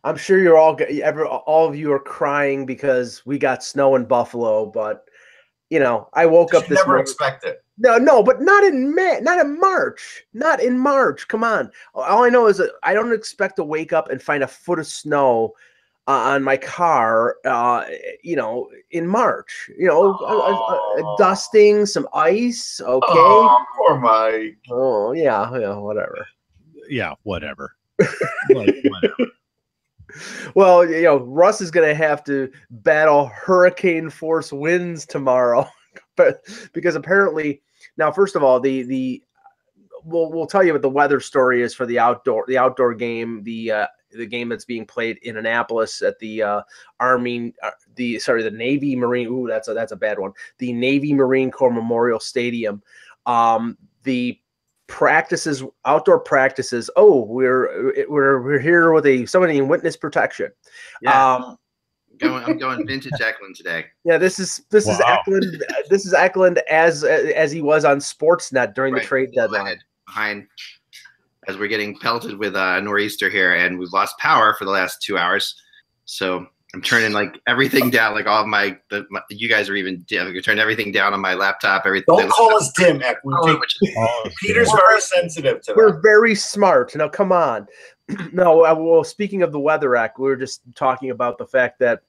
I'm sure you're all of you are crying because we got snow in Buffalo, but I woke up You this never morning. expect it. No, but not in May, not in March, not in March. Come on. All I know is that I don't expect to wake up and find a foot of snow on my car, in March. Dusting, some ice. Okay. Oh, poor Mike. Oh yeah, whatever. Yeah, whatever. Whatever. Well, Russ is going to have to battle hurricane force winds tomorrow, but because apparently now, first of all, we'll tell you what the weather story is for the outdoor game, the game that's being played in Annapolis at the the Navy Marine. Ooh, that's a bad one. The Navy Marine Corps Memorial Stadium. The outdoor practices. Oh, we're here with somebody in witness protection. Yeah. I'm going vintage Eklund today. Yeah, this is Eklund. This is Eklund as he was on Sportsnet during the trade deadline. Behind, as we're getting pelted with a nor'easter here, and we've lost power for the last 2 hours. So I'm turning everything down, all of you guys are even you're turning everything down on my laptop. Everything. Don't call us dim, Eklund. Peter's very sensitive to that. We're very smart. Now, come on. No, well, speaking of the weather act, we were just talking about the fact that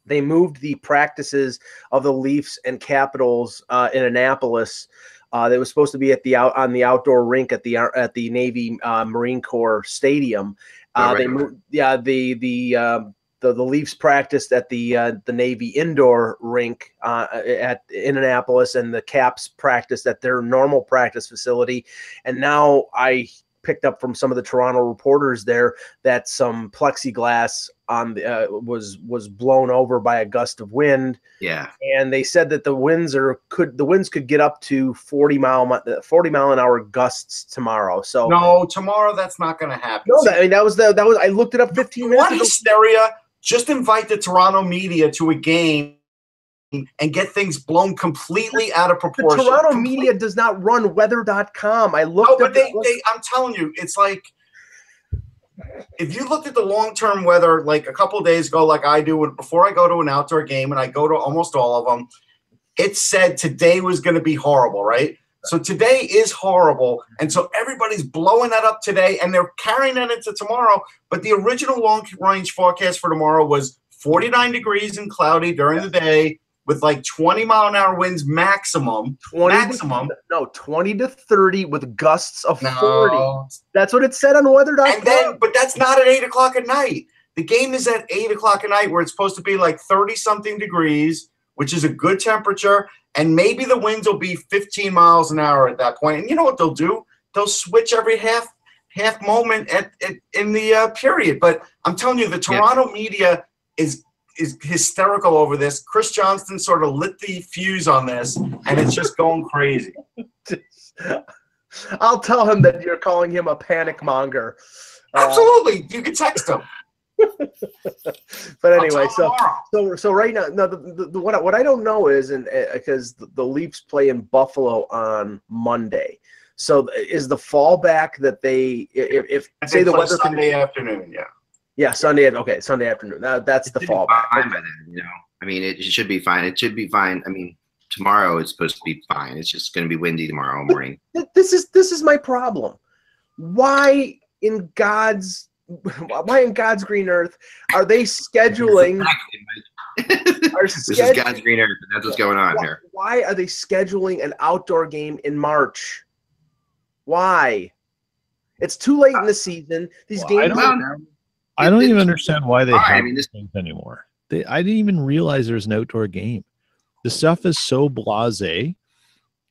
they moved the practices of the Leafs and Capitals in Annapolis. They were supposed to be on the outdoor rink at the Navy Marine Corps Stadium. They moved. Yeah, the Leafs practiced at the Navy indoor rink in Annapolis, and the Caps practiced at their normal practice facility. And now I picked up from some of the Toronto reporters there that some plexiglass was blown over by a gust of wind. Yeah, and they said that the winds could get up to 40 mile an hour gusts tomorrow. So no, tomorrow that's not going to happen. No, that was I looked it up 15 minutes ago. What hysteria! Just invite the Toronto media to a game and get things blown completely out of proportion. The Toronto media does not run weather.com. I looked but I'm telling you, it's like if you looked at the long-term weather a couple of days ago, like I do before I go to an outdoor game, and I go to almost all of them, it said today was going to be horrible, right? So today is horrible, and so everybody's blowing that up today, and they're carrying that into tomorrow. But the original long-range forecast for tomorrow was 49 degrees and cloudy during the day, with 20-mile-an-hour winds maximum. 20 to 30 with gusts of 40. That's what it said on weather.com. But that's not at 8 o'clock at night. The game is at 8 o'clock at night, where it's supposed to be 30-something degrees, which is a good temperature, and maybe the winds will be 15 miles an hour at that point. And you know what they'll do? They'll switch every half moment in the period. But I'm telling you, the Toronto media is hysterical over this. Chris Johnston sort of lit the fuse on this, and it's just going crazy. I'll tell him that you're calling him a panic monger. Absolutely. You can text him. But anyway, so right now, what I don't know is, because the Leafs play in Buffalo on Monday. So is the fallback that if say the weather Sunday afternoon, yeah, Sunday afternoon. That's the fallback. Fine by then, I mean, it should be fine. It should be fine. I mean, tomorrow it's supposed to be fine. It's just going to be windy tomorrow morning. This is my problem. Why in God's green earth are they scheduling? This is God's green earth. That's what's going on here. Why are they scheduling an outdoor game in March? Why? It's too late in the season. These games. I don't even understand why they have these games anymore. I didn't even realize there's an outdoor game. The stuff is so blasé,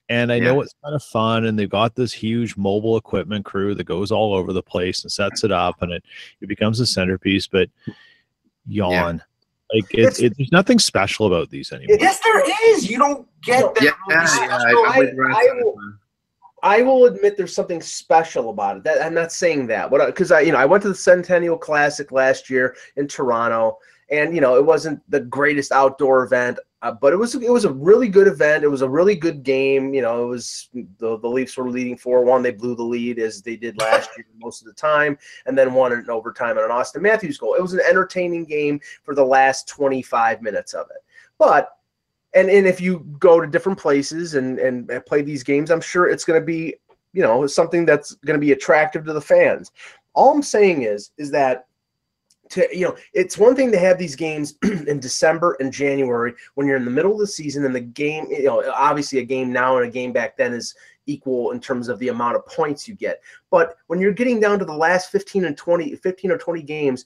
and I know it's kind of fun, and they've got this huge mobile equipment crew that goes all over the place and sets it up, and it becomes a centerpiece. But there's nothing special about these anymore. Yes, there is. You don't get that. I will admit there's something special about it. I'm not saying that, because I went to the Centennial Classic last year in Toronto, And it wasn't the greatest outdoor event, but it was a really good event. It was a really good game. It was the Leafs were leading 4-1. They blew the lead as they did last year most of the time, and then won in overtime on an Austin Matthews goal. It was an entertaining game for the last 25 minutes of it. But and if you go to different places and play these games, I'm sure it's going to be something that's going to be attractive to the fans. All I'm saying is that. It's one thing to have these games in December and January when you're in the middle of the season and the game, obviously a game now and a game back then is equal in terms of the amount of points you get. But when you're getting down to the last 15 or 20 games,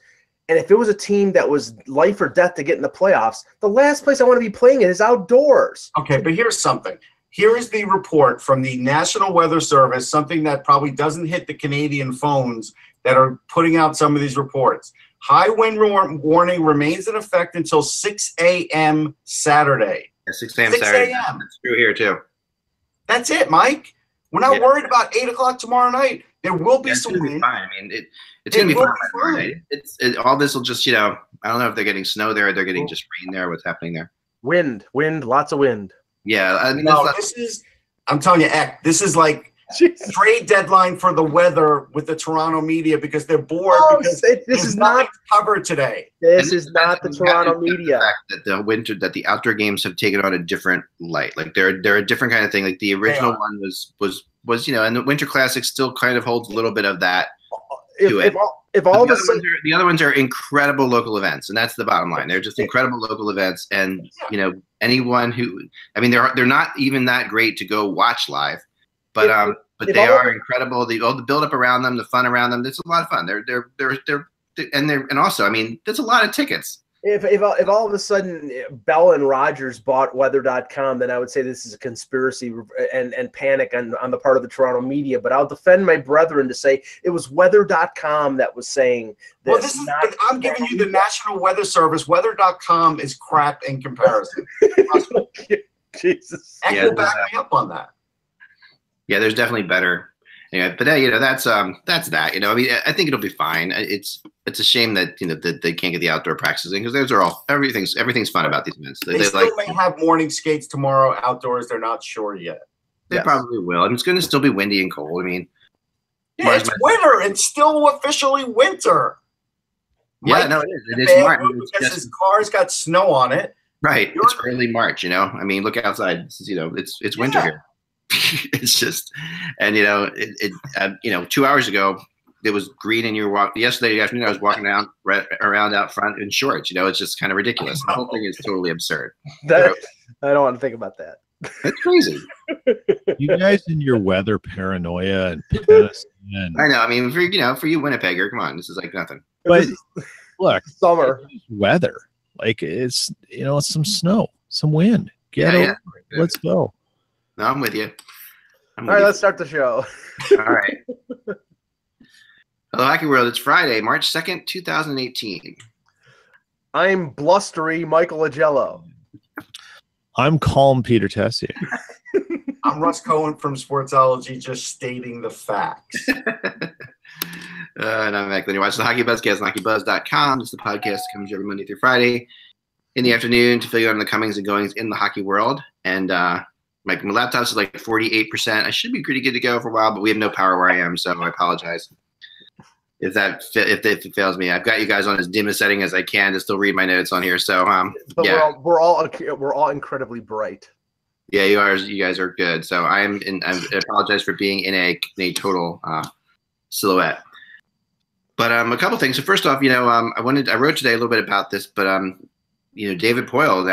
and if it was a team that was life or death to get in the playoffs, the last place I want to be playing it is outdoors. Okay, but here's something. Here is the report from the National Weather Service, something that probably doesn't hit the Canadian phones that are putting out some of these reports. High wind warning remains in effect until 6 a.m. Saturday. Yeah, 6 a.m. Saturday. That's true here, too. That's it, Mike. We're not worried about 8 o'clock tomorrow night. There will be some wind. Fine. I mean, it's going to be fine tomorrow night. All this will just, I don't know if they're getting snow there or they're getting just rain there. What's happening there? Wind, lots of wind. Yeah. I mean, I'm telling you, Eck, this is like trade deadline for the weather with the Toronto media because they're bored because this is not covered today. This is not the Toronto media. The fact that the outdoor games have taken on a different light. Like they're a different kind of thing. Like the original one was and the Winter Classic still kind of holds a little bit of that to it. The other ones are incredible local events, and that's the bottom line. They're just incredible local events, and anyone who, I mean, they're not even that great to go watch live. But they are incredible. The build up around them, the fun around them. It's a lot of fun. And also, I mean, there's a lot of tickets. If all of a sudden Bell and Rogers bought weather.com, then I would say this is a conspiracy and panic on the part of the Toronto media. But I'll defend my brethren to say it was weather.com that was saying this. Well, I'm giving you the National Weather Service. Weather.com is crap in comparison. Jesus. And you'll back me up on that. Yeah, there's definitely better. Yeah, but that's that. I mean, I think it'll be fine. It's a shame that that they can't get the outdoor practices in because those are all everything's fun about these events. They still may have morning skates tomorrow outdoors. They're not sure yet. They probably will. I mean, it's going to still be windy and cold. I mean, it's winter. It's still officially winter. Yeah, no, it is. It is March because his car's got snow on it. Right. It's early March. I mean, look outside. It's winter here. It's just, and 2 hours ago it was green and you were yesterday afternoon I was walking around out front in shorts. It's just kind of ridiculous. The whole thing is totally absurd. I don't want to think about that. That's crazy. You guys and your weather paranoia and pessimism. I know. I mean, for you Winnipegger, come on, this is like nothing. But look, summer weather, like it's some snow, some wind. Get over it. Let's go. No, I'm with you. All right, let's start the show. All right. Hello, Hockey World. It's Friday, March 2nd, 2018. I'm blustery Michael Agello. I'm calm Peter Tessier. I'm Russ Cohen from Sportsology, just stating the facts. And I'm Mac. Then you watch the HockeyBuzzcast on HockeyBuzz.com. It's the podcast that comes every Monday through Friday in the afternoon to fill you in on the comings and goings in the hockey world. And my laptop's is like 48%. I should be pretty good to go for a while, but we have no power where I am, so I apologize if it fails me. I've got you guys on as dim a setting as I can to still read my notes on here. So but yeah, we're all incredibly bright. Yeah, you guys are good. So I apologize for being in a total silhouette. But a couple things. So first off, I wrote today a little bit about this, but David Poile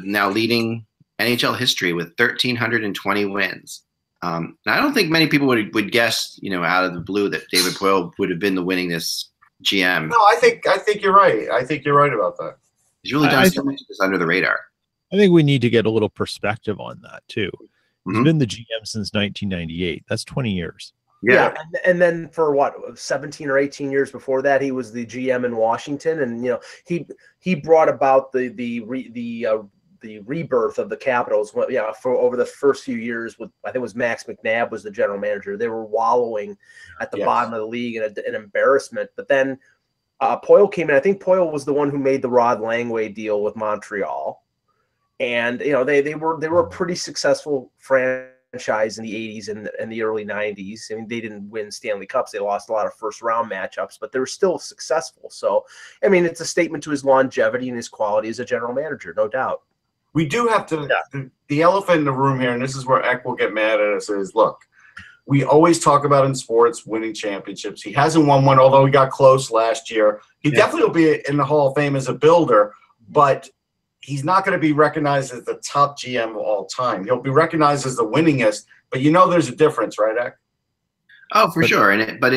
now leading NHL history with 1,320 wins. I don't think many people would guess, out of the blue that David Poile would have been the winningest GM. No, I think you're right. I think you're right about that. He's really done so much of this under the radar. I think we need to get a little perspective on that too. He's been the GM since 1998. That's 20 years. Yeah. And then for 17 or 18 years before that, he was the GM in Washington, and he brought about the rebirth of the Capitals. For over the first few years with, I think it was Max McNabb was the general manager. They were wallowing at the bottom of the league and an embarrassment. But then Poile came in. I think Poile was the one who made the Rod Langway deal with Montreal, and they were a pretty successful franchise in the 80s and the early 90s. I mean, they didn't win Stanley Cups. They lost a lot of first round matchups, but they were still successful. So, I mean, it's a statement to his longevity and his quality as a general manager, no doubt. We do have to the elephant in the room here, and this is where Eck will get mad at us, is look, we always talk about in sports winning championships. He hasn't won one, although he got close last year. He definitely will be in the Hall of Fame as a builder, but he's not going to be recognized as the top GM of all time. He'll be recognized as the winningest, but there's a difference, right, Eck? Oh, for sure. But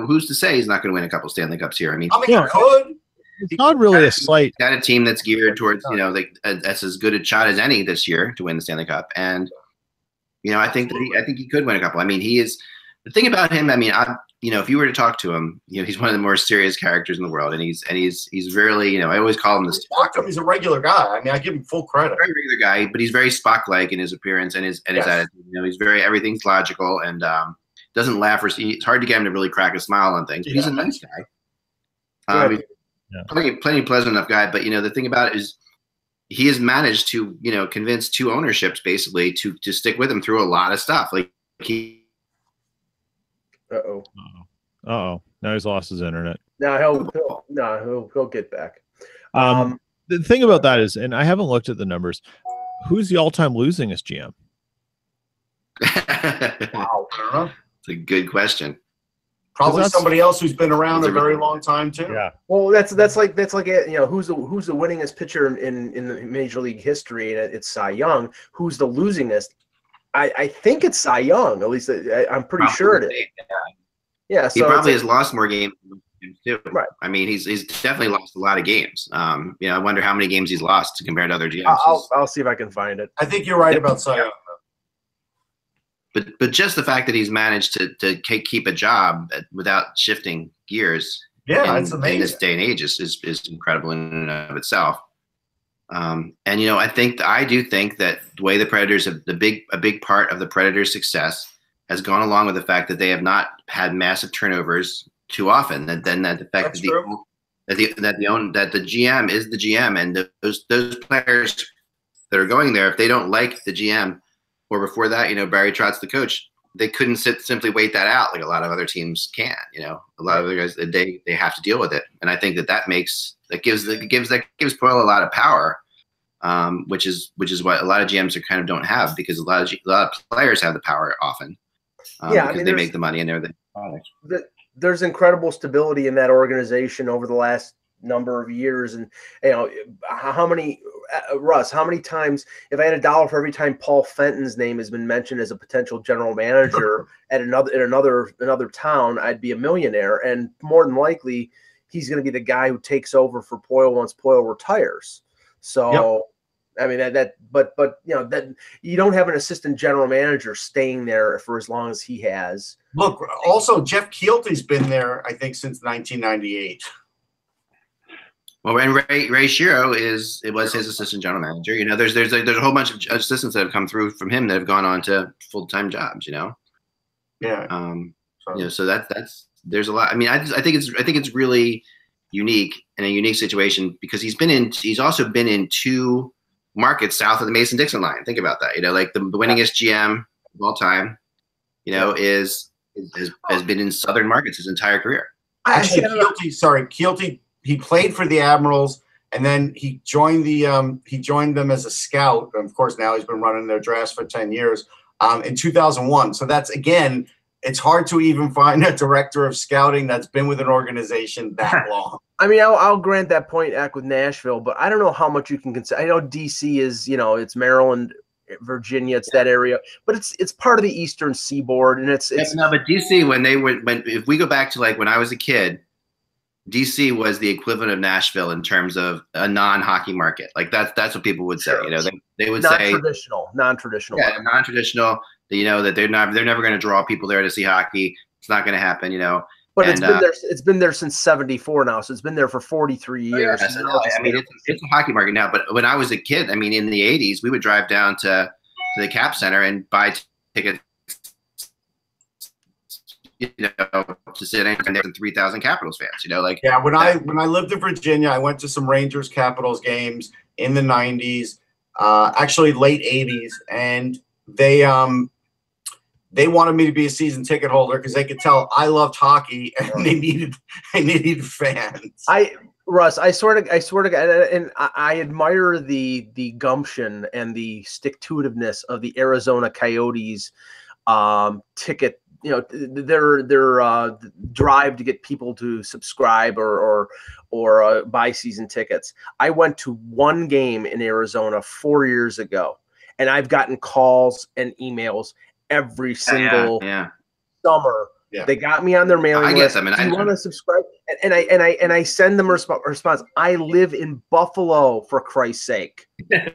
who's to say he's not going to win a couple Stanley Cups here? I mean, he could. It's not really a slight. Got a team that's geared towards, that's as good a shot as any this year to win the Stanley Cup. And, I think he could win a couple. I mean, he is the thing about him. I mean, if you were to talk to him, he's one of the more serious characters in the world, and he's really, I always call him this. Talk to him. He's a regular guy. I mean, I give him full credit. Very regular guy, but he's very Spock-like in his appearance and his attitude. He's everything's logical and doesn't laugh or see. It's hard to get him to really crack a smile on things. But he's a nice guy. Plenty pleasant enough guy. But the thing about it is, he has managed to convince two ownerships basically to stick with him through a lot of stuff. Like he. Now he's lost his internet. No, he'll get back. The thing about that is, and I haven't looked at the numbers, who's the all-time losingest GM? Wow, I don't know. It's a good question. Probably somebody else who's been around a very long time too. Yeah. Well, that's like who's the winningest pitcher in the Major League history, and it's Cy Young. Who's the losingest? I think it's Cy Young. At least I'm pretty sure it is. Yeah. He probably has lost more games too. Right. I mean, he's definitely lost a lot of games. I wonder how many games he's lost compared to other GMs. I'll see if I can find it. I think you're right about Cy Young. But just the fact that he's managed to keep a job without shifting gears, that's amazing. In this day and age is incredible in and of itself. And I do think that the way the Predators have a big part of the Predators' success has gone along with the fact that they have not had massive turnovers too often. That the fact that the GM is the GM, and those players that are going there, if they don't like the GM. Or before that, Barry Trotz, the coach, they couldn't simply wait that out like a lot of other teams can. A lot of other guys, they have to deal with it, and I think that gives Poile a lot of power, which is what a lot of GMs kind of don't have, because a lot of players have the power often, because they make the money and they're the product. There's incredible stability in that organization over the last number of years, and how many times, if I had $1 for every time Paul Fenton's name has been mentioned as a potential general manager at another town, I'd be a millionaire. And more than likely he's going to be the guy who takes over for Poile once Poile retires. So I mean but that you don't have an assistant general manager staying there for as long as he has. Look, also Jeff Keelty's been there I think since 1998. Well, and Ray Shiro was his assistant general manager. There's a whole bunch of assistants that have come through from him that have gone on to full-time jobs. Yeah. So there's a lot. I mean, I think it's really unique and a unique situation because he's also been in two markets south of the Mason-Dixon line. Think about that. Like the winningest GM of all time. Has been in southern markets his entire career. Actually, Keelty. He played for the Admirals, and then he joined them as a scout. And of course, now he's been running their drafts for 10 years in 2001. So that's, again, it's hard to even find a director of scouting that's been with an organization that long. I mean, I'll grant that point, Act, with Nashville, but I don't know how much you can consider. I know D.C. is, it's Maryland, Virginia, it's that area, but it's part of the Eastern Seaboard, and it's no, but D.C. if we go back to like when I was a kid, DC was the equivalent of Nashville in terms of a non-hockey market. Like that's what people would say. They would say non-traditional. Yeah, non-traditional. That they're never going to draw people there to see hockey. It's not going to happen. But it's been there since '74 now, so it's been there for 43 years. Yeah, so it's a hockey market now. But when I was a kid, in the '80s, we would drive down to the Cap Center and buy tickets you know, to sit in there and 3,000 Capitals fans, you know, like. Yeah, when I lived in Virginia, I went to some Rangers Capitals games in the 90s, actually late 80s, and they wanted me to be a season ticket holder because they could tell I loved hockey and they needed fans. Russ, I swear to God, and I admire the gumption and the stick-to-itiveness of the Arizona Coyotes ticket. You know, their drive to get people to subscribe or buy season tickets. I went to one game in Arizona 4 years ago, and I've gotten calls and emails every single summer. Yeah. They got me on their mailing list. Do you want to subscribe? And I send them a response. I live in Buffalo, for Christ's sake. I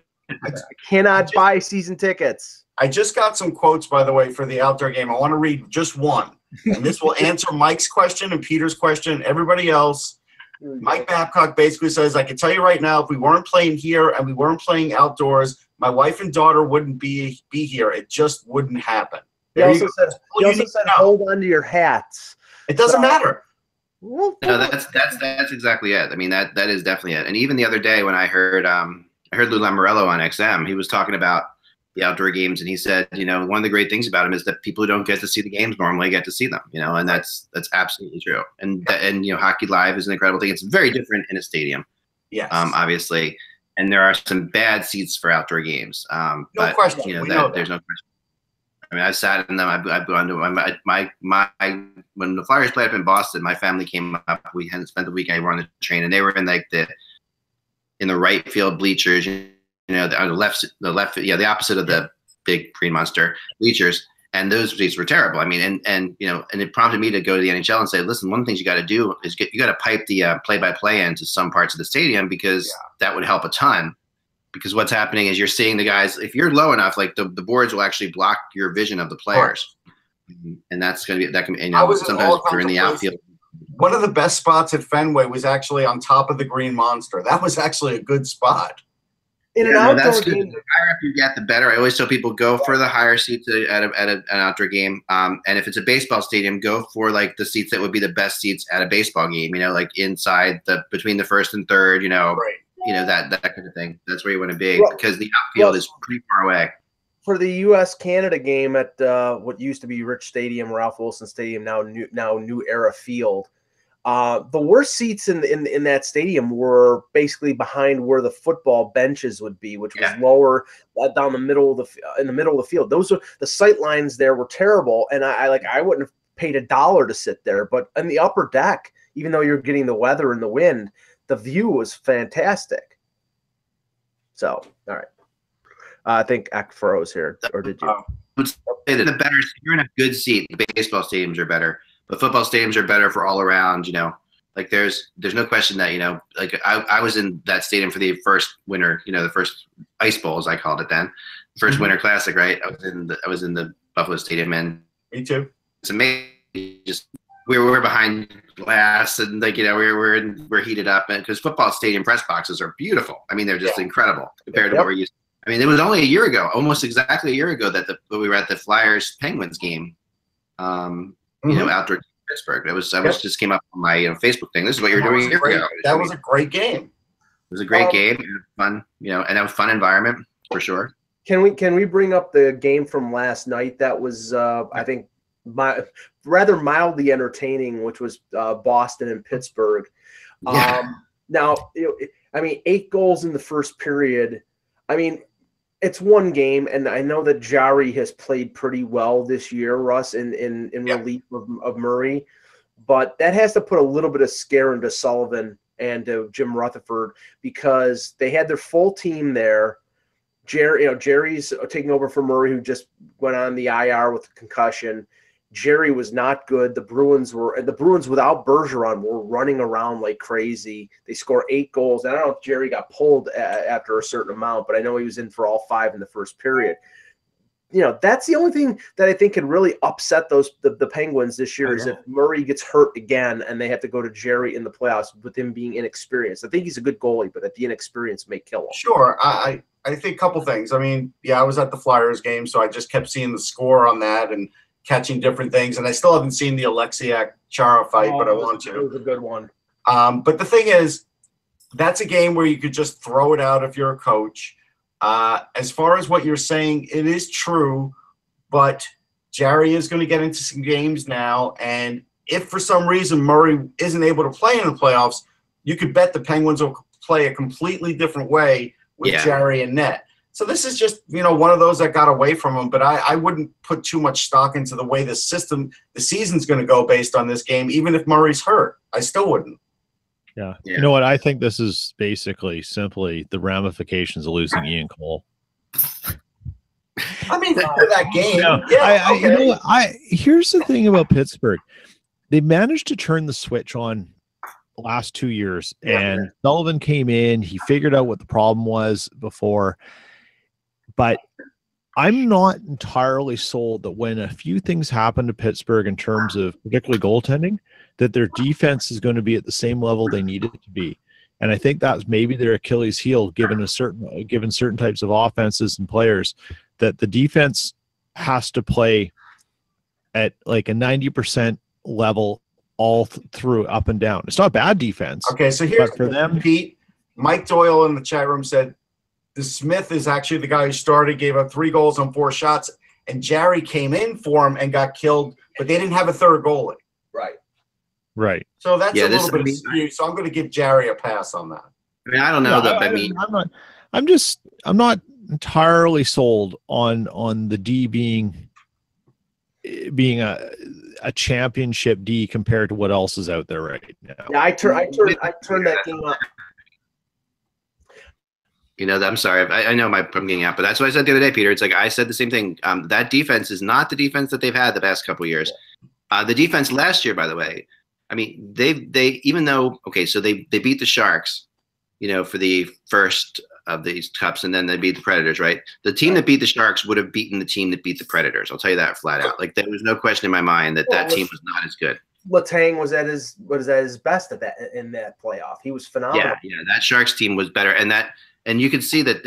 cannot buy season tickets. I just got some quotes, by the way, for the outdoor game. I want to read just one. And this will answer Mike's question and Peter's question and everybody else. Mike Babcock basically says, I can tell you right now, if we weren't playing here and we weren't playing outdoors, my wife and daughter wouldn't be here. It just wouldn't happen. He also said, hold on to your hats. It doesn't matter. No, that's exactly it. I mean, that is definitely it. And even the other day when I heard Lou Lamoriello on XM, he was talking about the outdoor games, and he said, you know, one of the great things about him is that people who don't get to see the games normally get to see them, you know, and that's absolutely true. And you know, Hockey Live is an incredible thing. It's very different in a stadium, yes, obviously, and there are some bad seats for outdoor games. No question. You know, there's no question. I mean, I've sat in them. I've gone to my when the Flyers played up in Boston, my family came up. We hadn't spent the weekend. We were on the train, and they were in like in the right field bleachers. You know, on the opposite of the big green monster bleachers, and those seats were terrible. I mean, and you know, and it prompted me to go to the NHL and say, listen, one of the things you got to do is you got to pipe the play-by-play into some parts of the stadium because that would help a ton. Because what's happening is you're seeing the guys. If you're low enough, like the boards will actually block your vision of the players, and that's going to be that can. You know, sometimes if you're in the outfield. One of the best spots at Fenway was actually on top of the green monster. That was actually a good spot. In an outdoor game, the higher up you get, the better. I always tell people go for the higher seats at an outdoor game. And if it's a baseball stadium, go for like the seats that would be the best seats at a baseball game. You know, like inside between the first and third. You know, you know that kind of thing. That's where you want to be because the outfield is pretty far away. For the U.S.-Canada game at what used to be Rich Stadium, Ralph Wilson Stadium, now New Era Field. The worst seats in that stadium were basically behind where the football benches would be, which was lower down the middle of the field. Those were the sight lines there were terrible, and I wouldn't have paid $1 to sit there. But on the upper deck, even though you're getting the weather and the wind, the view was fantastic. So, all right, I think Act froze here, or did you? The better, you're in a good seat. The baseball stadiums are better. But football stadiums are better for all around, you know. Like there's no question that, you know, like I was in that stadium for the first winter, you know, the first Ice Bowl, as I called it then, first Winter Classic, right? I was in the Buffalo Stadium, and me too. It's amazing. Just we were behind glass, and like, you know, we're heated up, and because football stadium press boxes are beautiful. I mean, they're just incredible compared to what we're used to. I mean, it was only a year ago, almost exactly a year ago, that we were at the Flyers Penguins game. You know, outdoor Pittsburgh. Just came up on my Facebook thing. This is what you're doing a year ago. That was a great game. It was a great game. It was fun, you know, and that was a fun environment for sure. Can we bring up the game from last night? That was I think rather mildly entertaining, which was Boston and Pittsburgh. Now, I mean, 8 goals in the first period. I mean, it's one game, and I know that Jari has played pretty well this year, Russ, in relief of Murray, but that has to put a little bit of scare into Sullivan and Jim Rutherford because they had their full team there. Jerry's taking over for Murray, who just went on the IR with a concussion. Jerry was not good. The Bruins without Bergeron were running around like crazy. They scored 8 goals. I don't know if Jerry got pulled after a certain amount, but I know he was in for all 5 in the first period. You know, that's the only thing that I think can really upset the Penguins this year is if Murray gets hurt again and they have to go to Jerry in the playoffs with him being inexperienced. I think he's a good goalie, but the inexperience may kill him. Sure. I think a couple things. I mean, I was at the Flyers game, so I just kept seeing the score on that, and catching different things. And I still haven't seen the Alexiak-Chara fight, but I want to. It was a good one. But the thing is, that's a game where you could just throw it out if you're a coach. As far as what you're saying, it is true, but Jarry is going to get into some games now, and if for some reason Murray isn't able to play in the playoffs, you could bet the Penguins will play a completely different way with Jarry and net. So this is just, one of those that got away from him, but I wouldn't put too much stock into the way the season's going to go based on this game, even if Murray's hurt. I still wouldn't. Yeah. You know what? I think this is basically simply the ramifications of losing Ian Cole. I mean, for that game. Here's the thing about Pittsburgh. They managed to turn the switch on last 2 years, and Sullivan came in. He figured out what the problem was before. But I'm not entirely sold that when a few things happen to Pittsburgh in terms of particularly goaltending, that their defense is going to be at the same level they need it to be. And I think that's maybe their Achilles heel, given certain types of offenses and players, that the defense has to play at like a 90% level all through, up and down. It's not bad defense. Okay, so here's for them, Pete. Mike Doyle in the chat room said the Smith is actually the guy who started, gave up 3 goals on 4 shots, and Jarry came in for him and got killed, but they didn't have a third goalie. Right. So that's a little bit of skew. So I'm going to give Jarry a pass on that. I mean, I don't know I'm not entirely sold on the D being a championship D compared to what else is out there right now. Yeah, I turned that game up. I'm sorry. I know I'm getting out, but that's what I said the other day, Peter. It's like I said the same thing. That defense is not the defense that they've had the past couple of years. The defense last year, by the way, I mean, they even though, so they beat the Sharks, for the first of these cups, and then they beat the Predators, right? The team that beat the Sharks would have beaten the team that beat the Predators. I'll tell you that flat out. Like, there was no question in my mind that team was not as good. Letang was at his best in that playoff. He was phenomenal. Yeah, that Sharks team was better, and you can see that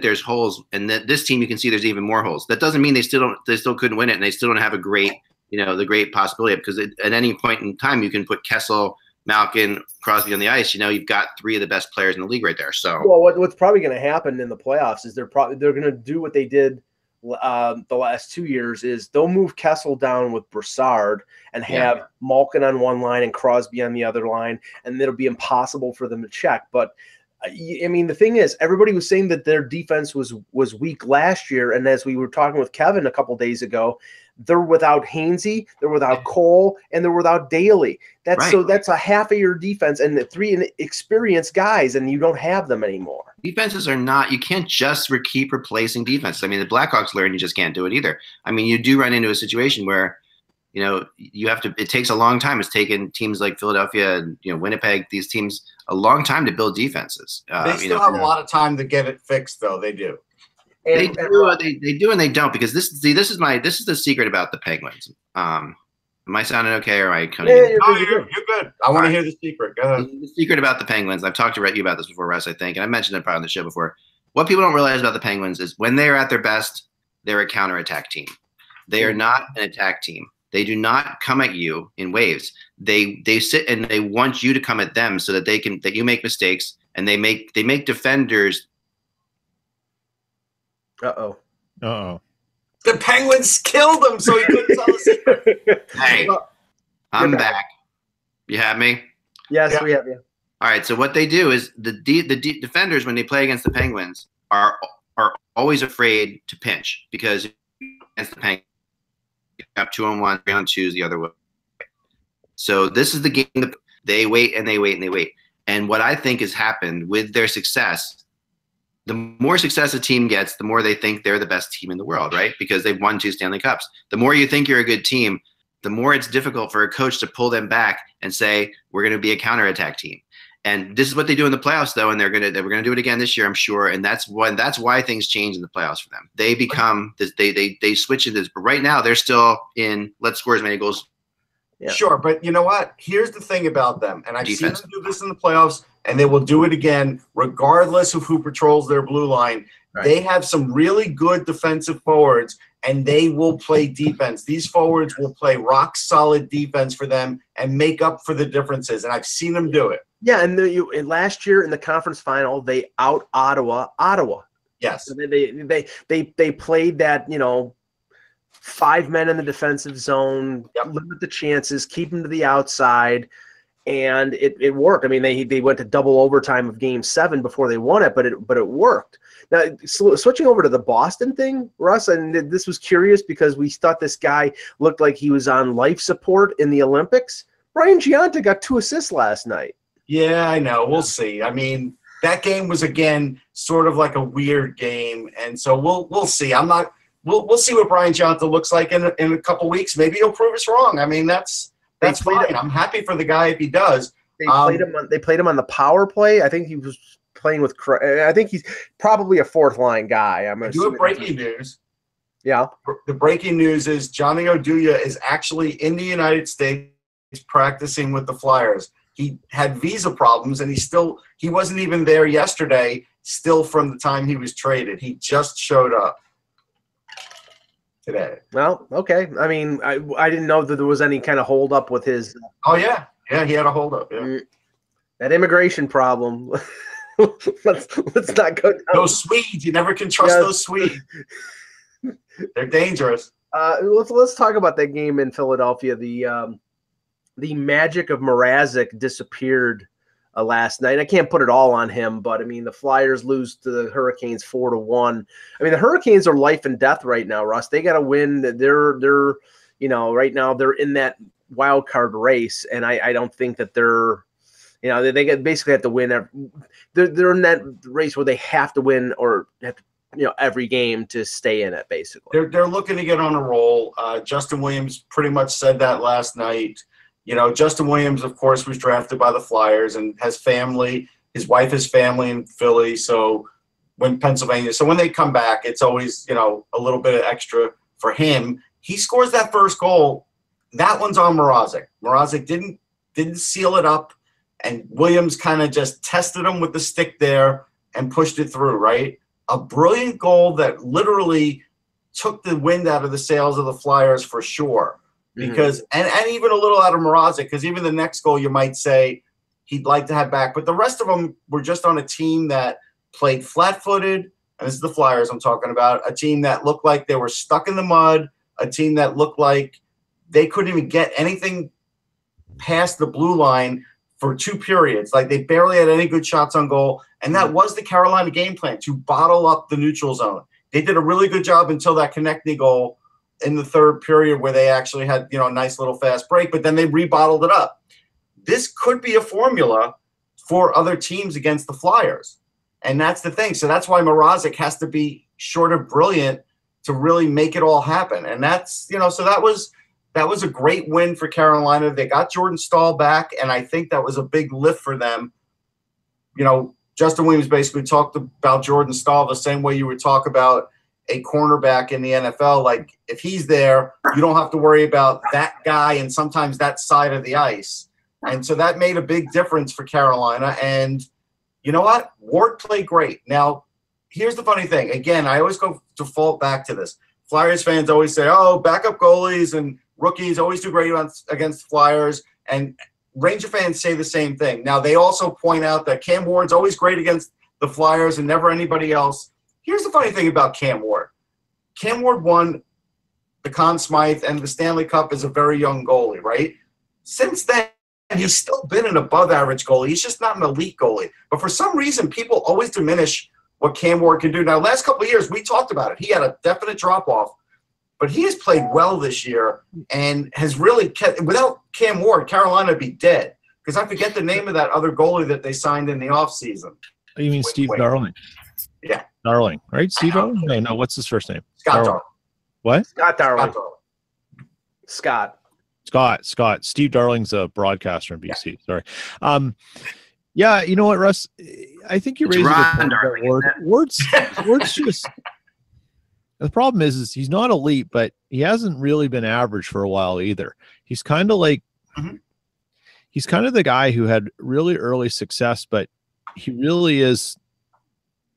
there's holes, and that this team you can see there's even more holes. That doesn't mean they still couldn't win it, and they still don't have a great the great possibility, because at any point in time you can put Kessel, Malkin, Crosby on the ice. You've got 3 of the best players in the league right there. So, what's probably going to happen in the playoffs is they're going to do what they did the last 2 years. Is they'll move Kessel down with Brassard and have Malkin on one line and Crosby on the other line, and it'll be impossible for them to check. But I mean, the thing is, everybody was saying that their defense was weak last year, and as we were talking with Kevin a couple days ago, they're without Hainsey, they're without Cole, and they're without Daly. So that's a half of your defense, and the 3 experienced guys, and you don't have them anymore. Defenses are not – you can't just keep replacing defenses. I mean, the Blackhawks learned you just can't do it either. I mean, you do run into a situation where, you have to – it takes a long time. It's taken teams like Philadelphia and, Winnipeg, these teams, a long time to build defenses. They still have a lot of time to get it fixed, though. They do. They do and they don't, because this is the secret about the Penguins. Am I sounding okay, or am I coming in? You're good. I want to hear the secret. Go ahead. The secret about the Penguins, I've talked to you about this before, Russ, I think, and I mentioned it probably on the show before. What people don't realize about the Penguins is when they are at their best, they're a counterattack team. They are not an attack team. They do not come at you in waves. They sit and they want you to come at them so that you make mistakes, and they make defenders. Uh-oh. The Penguins killed him, so he couldn't tell the secret. Hey, I'm back. You have me? Yes, we have you. All right, so what they do is the defenders, when they play against the Penguins, are always afraid to pinch, because against the Penguins, you have 2-on-1, 3-on-2s the other way. So this is the game that they wait and they wait and they wait. And what I think has happened with their success, the more success a team gets, the more they think they're the best team in the world, right? Because they've won 2 Stanley Cups. The more you think you're a good team, the more it's difficult for a coach to pull them back and say, we're going to be a counterattack team. And this is what they do in the playoffs, though, and we're going to do it again this year, I'm sure. And that's why things change in the playoffs for them. They become this. They switch into this. But right now, they're still in let's score as many goals. Yeah. Sure, but you know what? Here's the thing about them, and I've seen them do this in the playoffs, and they will do it again regardless of who patrols their blue line. Right. They have some really good defensive forwards, and they will play defense. These forwards will play rock-solid defense for them and make up for the differences, and I've seen them do it. Yeah, and last year in the conference final, they out-Ottawa. Yes. So they played that, 5 men in the defensive zone, limit the chances, keep them to the outside, and it worked. I mean, they went to double overtime of Game 7 before they won it, but it worked. Now, switching over to the Boston thing, Russ, and this was curious because we thought this guy looked like he was on life support in the Olympics. Brian Giunta got 2 assists last night. Yeah, I know. We'll see. I mean, that game was, again, sort of like a weird game, and so we'll see. We'll see what Brian Giunta looks like in a couple weeks. Maybe he'll prove us wrong. I mean, that's fine. I'm happy for the guy if he does. They played him on the power play. I think he was playing with. I think he's probably a fourth line guy. I do have breaking news. Yeah. The breaking news is Johnny Oduya is actually in the United States practicing with the Flyers. He had visa problems, and he wasn't even there yesterday. Still, from the time he was traded, he just showed up today. Well, okay. I mean, I didn't know that there was any kind of hold up with his. Oh yeah, he had a hold up. Yeah. That immigration problem. let's not go down. Those Swedes, you never can trust those Swedes. They're dangerous. Let's talk about that game in Philadelphia. The magic of Mrazek disappeared last night. I can't put it all on him, but I mean, the Flyers lose to the Hurricanes 4-1. I mean, the Hurricanes are life and death right now, Russ. They got to win. They're right now they're in that wild card race, and I don't think that they're, they basically have to win. They're in that race where they have to win or have to, every game to stay in it. Basically, they're looking to get on a roll. Justin Williams pretty much said that last night. Justin Williams, of course, was drafted by the Flyers and has family. His wife has family in Philly, so when they come back, it's always, a little bit of extra for him. He scores that first goal. That one's on Mrazek. Mrazek didn't seal it up, and Williams kind of just tested him with the stick there and pushed it through, right? A brilliant goal that literally took the wind out of the sails of the Flyers for sure. Because and even a little out of Mrazek, because even the next goal you might say he'd like to have back. But the rest of them were just on a team that played flat-footed, and this is the Flyers I'm talking about, a team that looked like they were stuck in the mud, a team that looked like they couldn't even get anything past the blue line for 2 periods. Like they barely had any good shots on goal, and that was the Carolina game plan, to bottle up the neutral zone. They did a really good job until that Konechny goal in the 3rd period where they actually had, a nice little fast break, but then they rebottled it up. This could be a formula for other teams against the Flyers. And that's the thing. So that's why Mrazek has to be short of brilliant to really make it all happen. And that's, so that was a great win for Carolina. They got Jordan Stahl back, and I think that was a big lift for them. Justin Williams basically talked about Jordan Stahl the same way you would talk about a cornerback in the NFL. Like, if he's there, you don't have to worry about that guy and sometimes that side of the ice. And so that made a big difference for Carolina. And you know what? Ward played great. Now, here's the funny thing. Again, I always go default back to this. Flyers fans always say, backup goalies and rookies always do great against Flyers. And Ranger fans say the same thing. Now, they also point out that Cam Ward's always great against the Flyers and never anybody else. Here's the funny thing about Cam Ward. Cam Ward won the Conn Smythe and the Stanley Cup as a very young goalie, right? Since then, he's still been an above-average goalie. He's just not an elite goalie. But for some reason, people always diminish what Cam Ward can do. Now, last couple of years, we talked about it. He had a definite drop-off. But he has played well this year and has really kept – without Cam Ward, Carolina would be dead. Because I forget the name of that other goalie that they signed in the offseason. Oh, you mean Steve Darling? Yeah. Darling, right? Steve Darling? No, what's his first name? Scott Darling. What? Scott Darling. Scott. Steve Darling's a broadcaster in BC. Yeah. Sorry. Yeah, you know what, Russ? I think you're raising a good point. Ward's just – the problem is he's not elite, but he hasn't really been average for a while either. He's kind of like he's kind of the guy who had really early success, but he really is.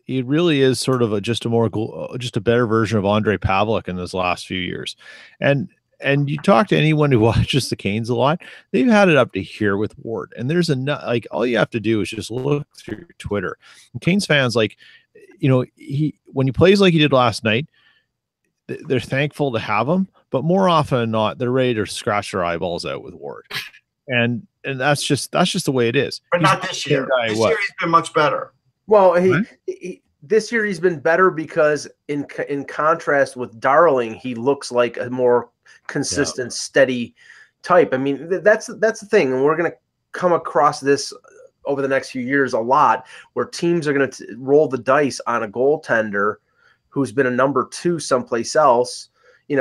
He really is sort of just a better version of Andre Pavlik in those last few years. And you talk to anyone who watches the Canes a lot, they've had it up to here with Ward. And there's like all you have to do is just look through your Twitter. And Canes fans, like, when he plays like he did last night, they're thankful to have him, but more often than not, they're ready to scratch their eyeballs out with Ward. And that's just the way it is. But not this year. This year he's been much better. Well, this year he's been better because in contrast with Darling, he looks like a more consistent, steady type. I mean, that's the thing, and we're going to come across this over the next few years a lot, where teams are going to roll the dice on a goaltender who's been a number 2 someplace else. You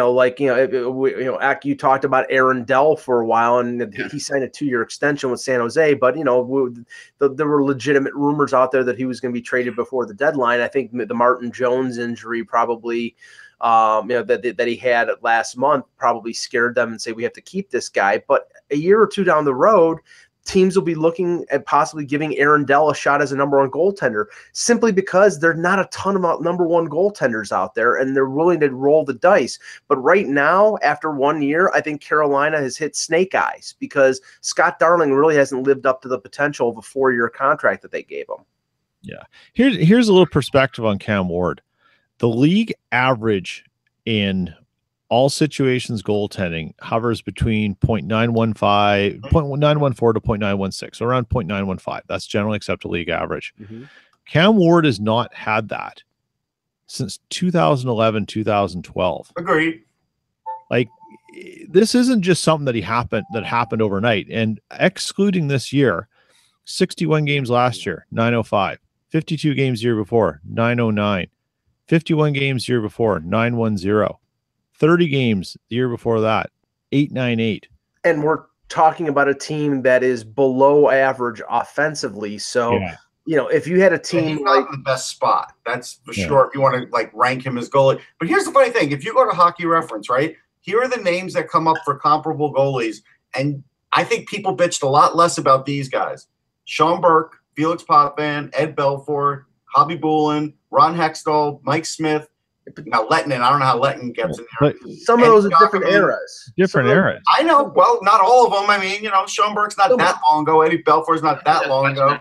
talked about Aaron Dell for a while, and he signed a 2-year extension with San Jose. But there were legitimate rumors out there that he was going to be traded before the deadline. I think the Martin Jones injury probably, that he had last month probably scared them and say we have to keep this guy. But a year or two down the road, teams will be looking at possibly giving Aaron Dell a shot as a number 1 goaltender, simply because there's not a ton of number 1 goaltenders out there, and they're willing to roll the dice. But right now, after 1 year, I think Carolina has hit snake eyes because Scott Darling really hasn't lived up to the potential of a 4-year contract that they gave him. Yeah. Here's a little perspective on Cam Ward. The league average in all situations goaltending hovers between 0.914 to 0.916, so around 0.915. That's generally accepted league average. Mm-hmm. Cam Ward has not had that since 2011, 2012. Agreed. Like, this isn't just something that happened overnight. And excluding this year, 61 games last year, 905. 52 games the year before, 909. 51 games the year before, 910. 30 games the year before that, 898. And we're talking about a team that is below average offensively. So, if you had a team he's not in the best spot, that's for sure. If you want to rank him as goalie. But here's the funny thing. If you go to Hockey Reference, right, here are the names that come up for comparable goalies. And I think people bitched a lot less about these guys. Sean Burke, Felix Potvin, Ed Belfort, Hobby Boulin, Ron Hextall, Mike Smith. Now, Lettinen, I don't know how Lettinen gets in there. But some of those are different eras. Eras. I know. Well, not all of them. I mean, Sean Burke's not that long ago. Eddie Belfour's not that long ago.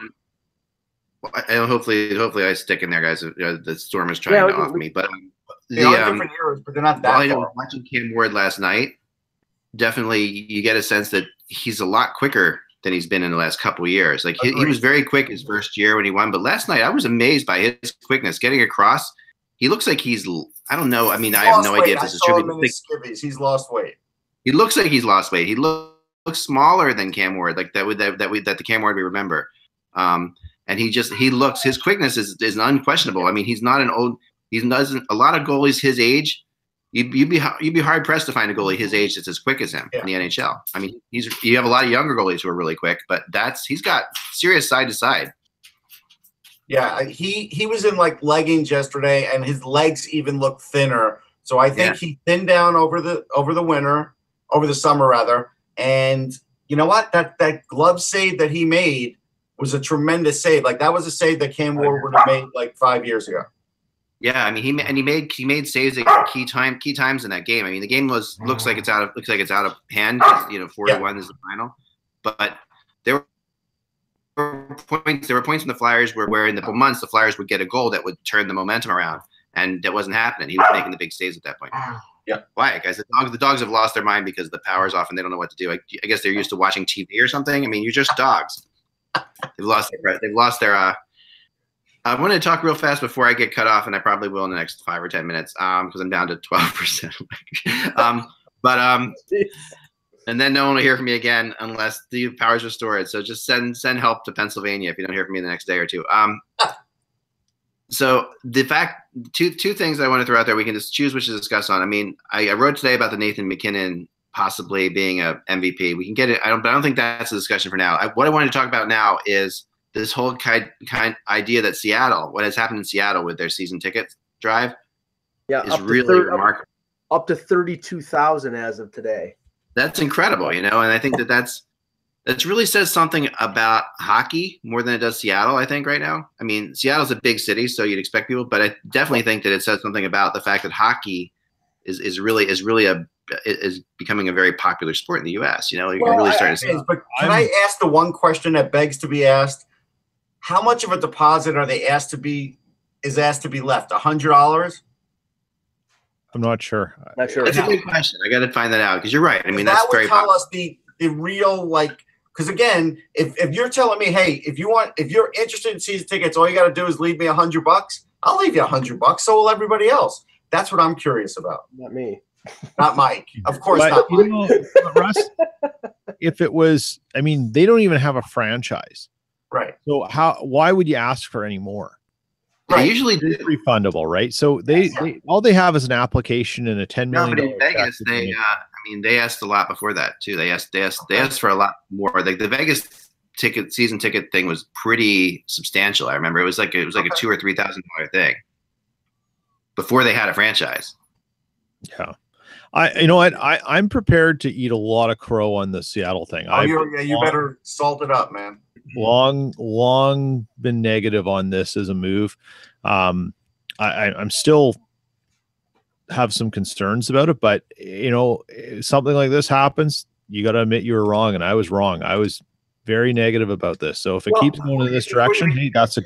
And hopefully I stick in there, guys. The storm is trying to off me. But they are different eras, but they're not that far. Watching Cam Ward last night, definitely you get a sense that he's a lot quicker than he's been in the last couple of years. Like he was very quick his first year when he won, but last night I was amazed by his quickness getting across. He looks like I don't know. I mean, I have no idea if this is true. He's lost weight. He looks like he's lost weight. He looks smaller than Cam Ward, like that the Cam Ward we remember. And his quickness is unquestionable. I mean, he doesn't a lot of goalies his age. You'd be hard pressed to find a goalie his age that's as quick as him in the NHL. I mean, you have a lot of younger goalies who are really quick, but he's got serious side to side. Yeah, he was in leggings yesterday, and his legs even look thinner. So I think he thinned down over the summer rather. And you know what? That glove save that he made was a tremendous save. That was a save that Cam Ward would have made 5 years ago. Yeah, I mean he made saves at key times in that game. I mean the game looks like it's out of hand. 41 is the final, but there were points in the Flyers where in the months the Flyers would get a goal that would turn the momentum around, and that wasn't happening. He was making the big saves at that point. Yeah, why, guys? The dogs have lost their mind because the power's off and they don't know what to do. I guess they're used to watching TV or something. I mean, you're just dogs. They've lost their. I want to talk real fast before I get cut off, and I probably will in the next 5 or 10 minutes because I'm down to 12%. And then no one will hear from me again unless the power's restored. So just send help to Pennsylvania if you don't hear from me the next day or two. So the fact, two things I want to throw out there, we can just choose which to discuss on. I mean, I wrote today about the Nathan McKinnon possibly being a MVP. We can get it. I don't think that's a discussion for now. What I wanted to talk about now is this whole kind idea that what has happened in Seattle with their season ticket drive is really remarkable. Up to 32,000 as of today. That's incredible, and I think that's That really says something about hockey more than it does Seattle, I think, right now. I mean, Seattle's a big city, so you'd expect people, but I definitely think that it says something about the fact that hockey is becoming a very popular sport in the U.S. You know, you're really starting to see. But can I ask the one question that begs to be asked? How much of a deposit are they asked to be left? $100? I'm not sure. Not sure. That's a good question. I got to find that out because you're right. I mean, that's very would tell us the real, like, because again, if you're telling me, hey, if you're interested in season tickets, all you got to do is leave me $100. I'll leave you $100. So will everybody else. That's what I'm curious about. Not me. Not Mike. Of course not Mike. You know, Russ, if it was, I mean, they don't even have a franchise. Right. So why would you ask for any more? They usually do. It's refundable, right? So they all they have is an application and a $10 million. No, but in Vegas, they asked a lot before that too. They asked for a lot more. Like the Vegas season ticket thing was pretty substantial. I remember it was like a $2,000 or $3,000 thing before they had a franchise. Yeah. You know what? I'm prepared to eat a lot of crow on the Seattle thing. You better salt it up, man. Long been negative on this as a move. I'm still have some concerns about it, but you know, something like this happens, you got to admit you were wrong, and I was wrong. I was very negative about this. So if it keeps going in this direction, hey, that's a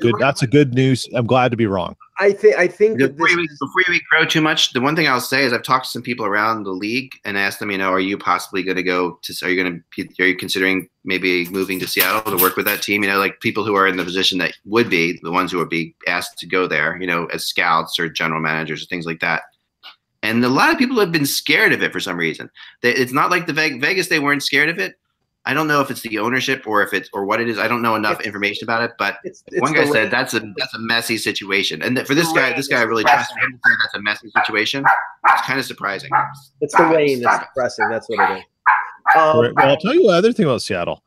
good news. I'm glad to be wrong. I think before you eat crow too much, the one thing I'll say is I've talked to some people around the league and asked them, you know, are you possibly going to go to? Are you considering maybe moving to Seattle to work with that team? You know, like people who are in the position that would be the ones who would be asked to go there, you know, as scouts or general managers or things like that. And a lot of people have been scared of it for some reason. It's not like the Vegas; they weren't scared of it. I don't know if it's the ownership or what it is. I don't know enough information about it. But one guy said that's a messy situation, and for this guy I really trust him. That's a messy situation. It's kind of surprising. It's the rain that's depressing. That's what it is. Well, I'll tell you the other thing about Seattle.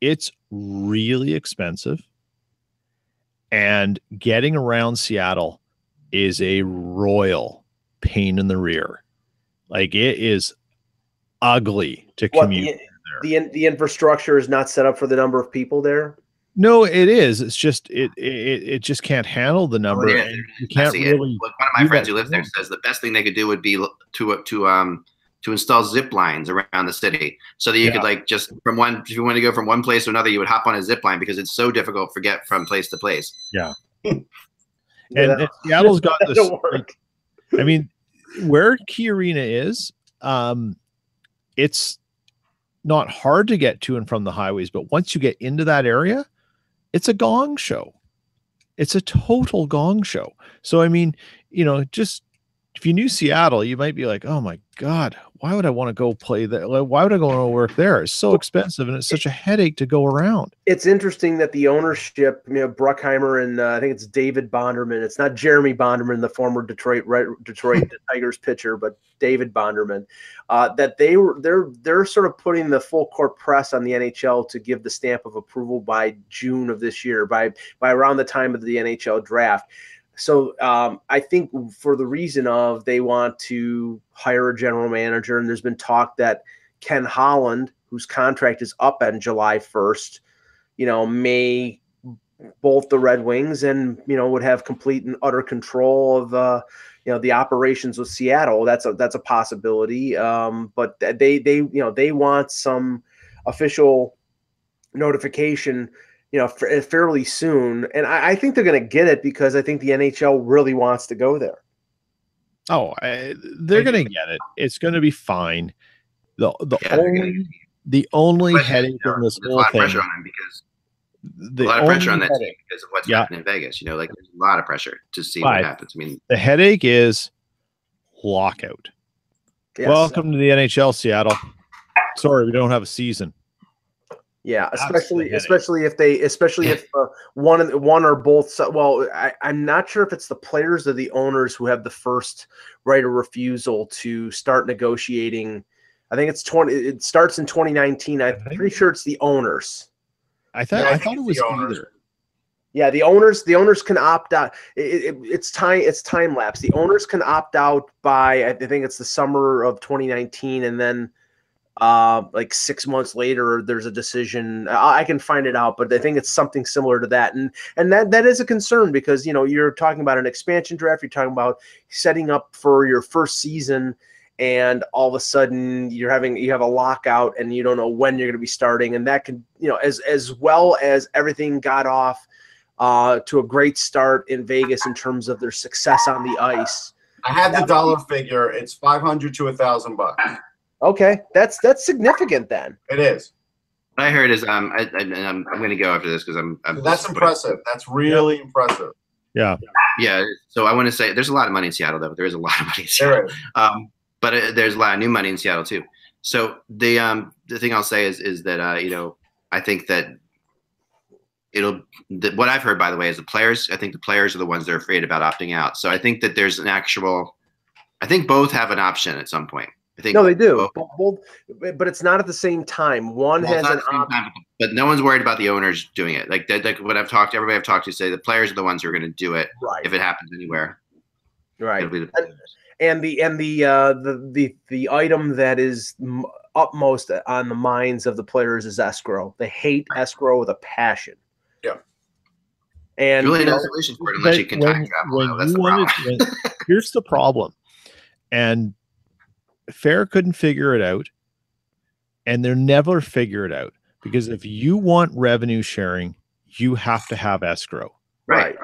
It's really expensive, and getting around Seattle is a royal pain in the rear. Like it is ugly to commute. The infrastructure is not set up for the number of people there. No, it is. It's just it just can't handle the number. Yeah, you can't really. One of my friends who lives there says the best thing they could do would be to install zip lines around the city, so that you could like just if you want to go from one place to another, you would hop on a zip line because it's so difficult to get from place to place. Yeah. and Seattle's got this. Like, I mean, where Key Arena is, it's not hard to get to and from the highways, but once you get into that area, it's a gong show. It's a total gong show. So, I mean, you know, just if you knew Seattle, you might be like, oh my God, why would I want to go play that? Why would I go and work there? It's so expensive and it's such a headache to go around. It's interesting that the ownership, you know, Bruckheimer and I think it's David Bonderman. It's not Jeremy Bonderman, the former Detroit Tigers pitcher, but David Bonderman. That they're sort of putting the full court press on the NHL to give the stamp of approval by June of this year, by around the time of the NHL draft. So I think for the reason of they want to hire a general manager, and there's been talk that Ken Holland, whose contract is up on July 1st, you know, may bolt the Red Wings and, you know, would have complete and utter control of, you know, the operations with Seattle. That's a possibility. But they want some official notification, you know, fairly soon. And I think they're going to get it because I think the NHL really wants to go there. Oh, they're going to get it. It's going to be fine. The only headache in this whole thing. Pressure on him because a lot of pressure on that team because of what's happening in Vegas. You know, like there's a lot of pressure to see what happens. I mean, the headache is lockout. Yes. Welcome to the NHL, Seattle. Sorry, we don't have a season. Yeah, especially if one or both. Well, I'm not sure if it's the players or the owners who have the first right of refusal to start negotiating. I think it starts in 2019. I'm pretty sure it's the owners. I thought it was either. Yeah, the owners can opt out. It's time lapse. The owners can opt out by I think it's the summer of 2019, and then like 6 months later, there's a decision. I can find it out, but I think it's something similar to that. And that is a concern because, you're talking about an expansion draft. You're talking about setting up for your first season, and all of a sudden you have a lockout and you don't know when you're going to be starting. And that can, as well as everything got off to a great start in Vegas in terms of their success on the ice. I had the dollar figure. It's $500 to $1,000. Okay, that's significant then. It is. What I heard is I'm going to go after this because I'm that's impressive. That's really impressive. Yeah. Yeah. So I want to say there's a lot of money in Seattle, though. There is a lot of money in Seattle. But there's a lot of new money in Seattle too. So the thing I'll say is that I think that what I've heard, by the way, is the players. I think the players are the ones that are afraid about opting out. So I think that there's I think both have an option at some point. I think no, they do. Both, but it's not at the same time. One has an option, but no one's worried about the owners doing it. Like what everybody I've talked to say the players are the ones who are going to do it. Right. If it happens anywhere. Right. And the item that is upmost on the minds of the players is escrow. They hate escrow with a passion. Yeah. And really no solution for it unless you can time travel. That's the problem. Here's the problem. And Fair couldn't figure it out, and they'll never figure it out, because if you want revenue sharing, you have to have escrow. Right.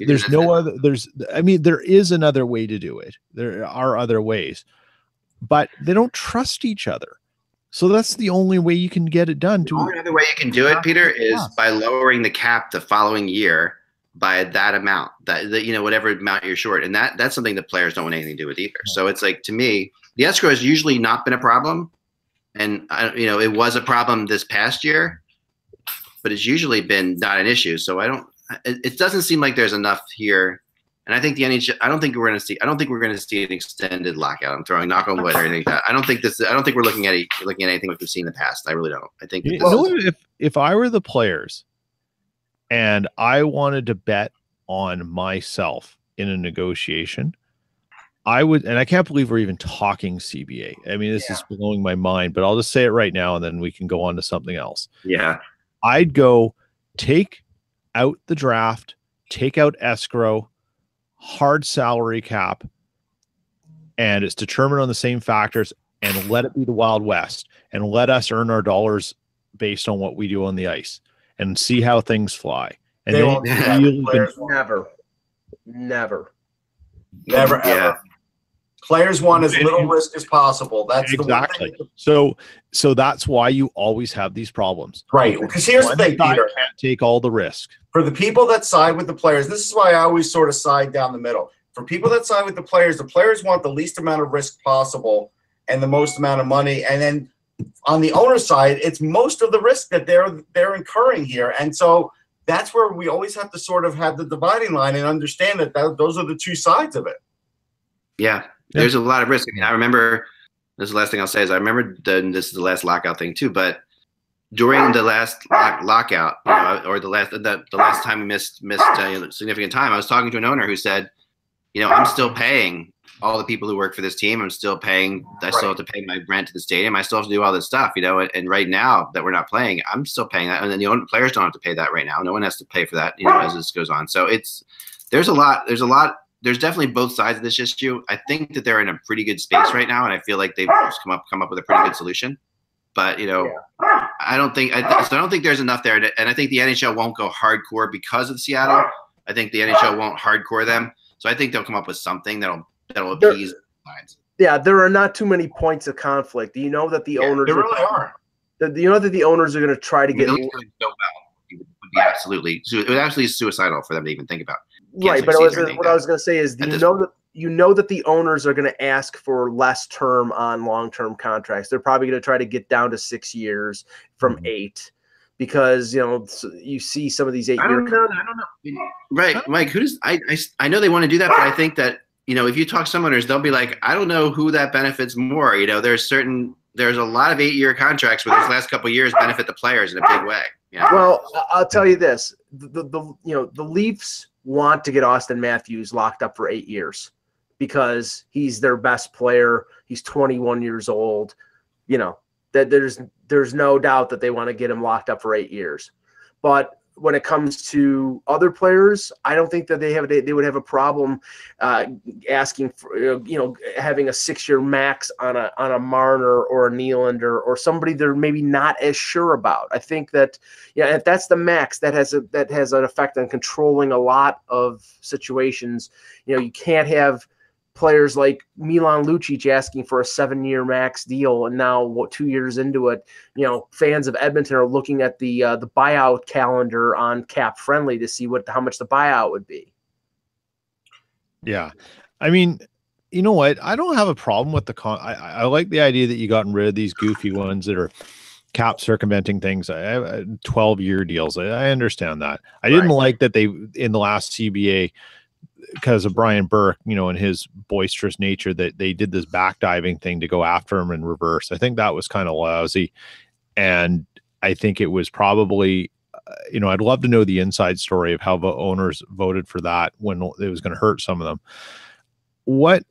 There's no other. There is another way to do it. There are other ways, but they don't trust each other. So that's the only way you can get it done. The only other way you can do it, Peter, is by lowering the cap the following year by that amount, that whatever amount you're short, and that's something that players don't want anything to do with either. So it's like, to me, the escrow has usually not been a problem, and it was a problem this past year, but it's usually been not an issue. So it doesn't seem like there's enough here, and I think the NHL. I don't think we're going to see an extended lockout. I'm throwing knock on wood or anything like that. I don't think we're looking at anything like we've seen in the past. I really don't. I think if I were the players and I wanted to bet on myself in a negotiation, I would, and I can't believe we're even talking CBA. I mean, this is blowing my mind, but I'll just say it right now and then we can go on to something else. Yeah. I'd go take out the draft, take out escrow, hard salary cap, and it's determined on the same factors, and let it be the Wild West, and let us earn our dollars based on what we do on the ice and see how things fly. And never. Ever. Players want as little risk as possible. That's exactly. So that's why you always have these problems. Right. Because here's the thing, Peter. Can't take all the risk. For the people that side with the players, this is why I always sort of side down the middle. For people that side with the players want the least amount of risk possible and the most amount of money. And then on the owner side, it's most of the risk that they're incurring here. And so that's where we always have to sort of have the dividing line and understand that those are the two sides of it. Yeah. There's a lot of risk. I mean, I remember, this is the last thing I'll say, is I remember this is the last lockout thing too, but during the last lockout, or the last time we missed significant time, I was talking to an owner who said, I'm still paying all the people who work for this team. I'm still paying. I still have to pay my rent to the stadium. I still have to do all this stuff, and right now that we're not playing, I'm still paying that. And then the players don't have to pay that right now. No one has to pay for that, as this goes on. So there's definitely both sides of this issue. I think that they're in a pretty good space right now, and I feel like they've just come up with a pretty good solution. But I don't think there's enough there, and I think the NHL won't go hardcore because of Seattle. I think the NHL won't hardcore them, so I think they'll come up with something that'll appease both sides. Yeah, there are not too many points of conflict. Do you know that the owners? There really are. Do you know that the owners are going to try to get? It would be absolutely suicidal for them to even think about. Right, but what I was going to say is, you know that the owners are going to ask for less term on long-term contracts. They're probably going to try to get down to 6 years from 8, because you see some of these 8-year. I don't know. Right, Mike? I know they want to do that, but I think that if you talk to some owners, they'll be like, I don't know who that benefits more. There's a lot of 8-year contracts where those last couple of years benefit the players in a big way. Yeah. Well, I'll tell you this: the Leafs want to get Austin Matthews locked up for 8 years because he's their best player. He's 21 years old. that there's no doubt that they want to get him locked up for 8 years. But when it comes to other players, I don't think that they would have a problem asking for, having a 6-year max on a Marner or a Nylander or somebody they're maybe not as sure about. I think that, if that's the max, that has an effect on controlling a lot of situations. You can't have players like Milan Lucic asking for a 7-year max deal, and now 2 years into it, fans of Edmonton are looking at the buyout calendar on Cap Friendly to see how much the buyout would be. Yeah, I mean, you know what? I don't have a problem with I like the idea that you gotten rid of these goofy ones that are cap circumventing things. I have 12-year deals. I understand that. I didn't like that they in the last CBA, because of Brian Burke, and his boisterous nature, that they did this backdiving thing to go after him in reverse. I think that was kind of lousy. And I think it was probably, I'd love to know the inside story of how the owners voted for that when it was going to hurt some of them. What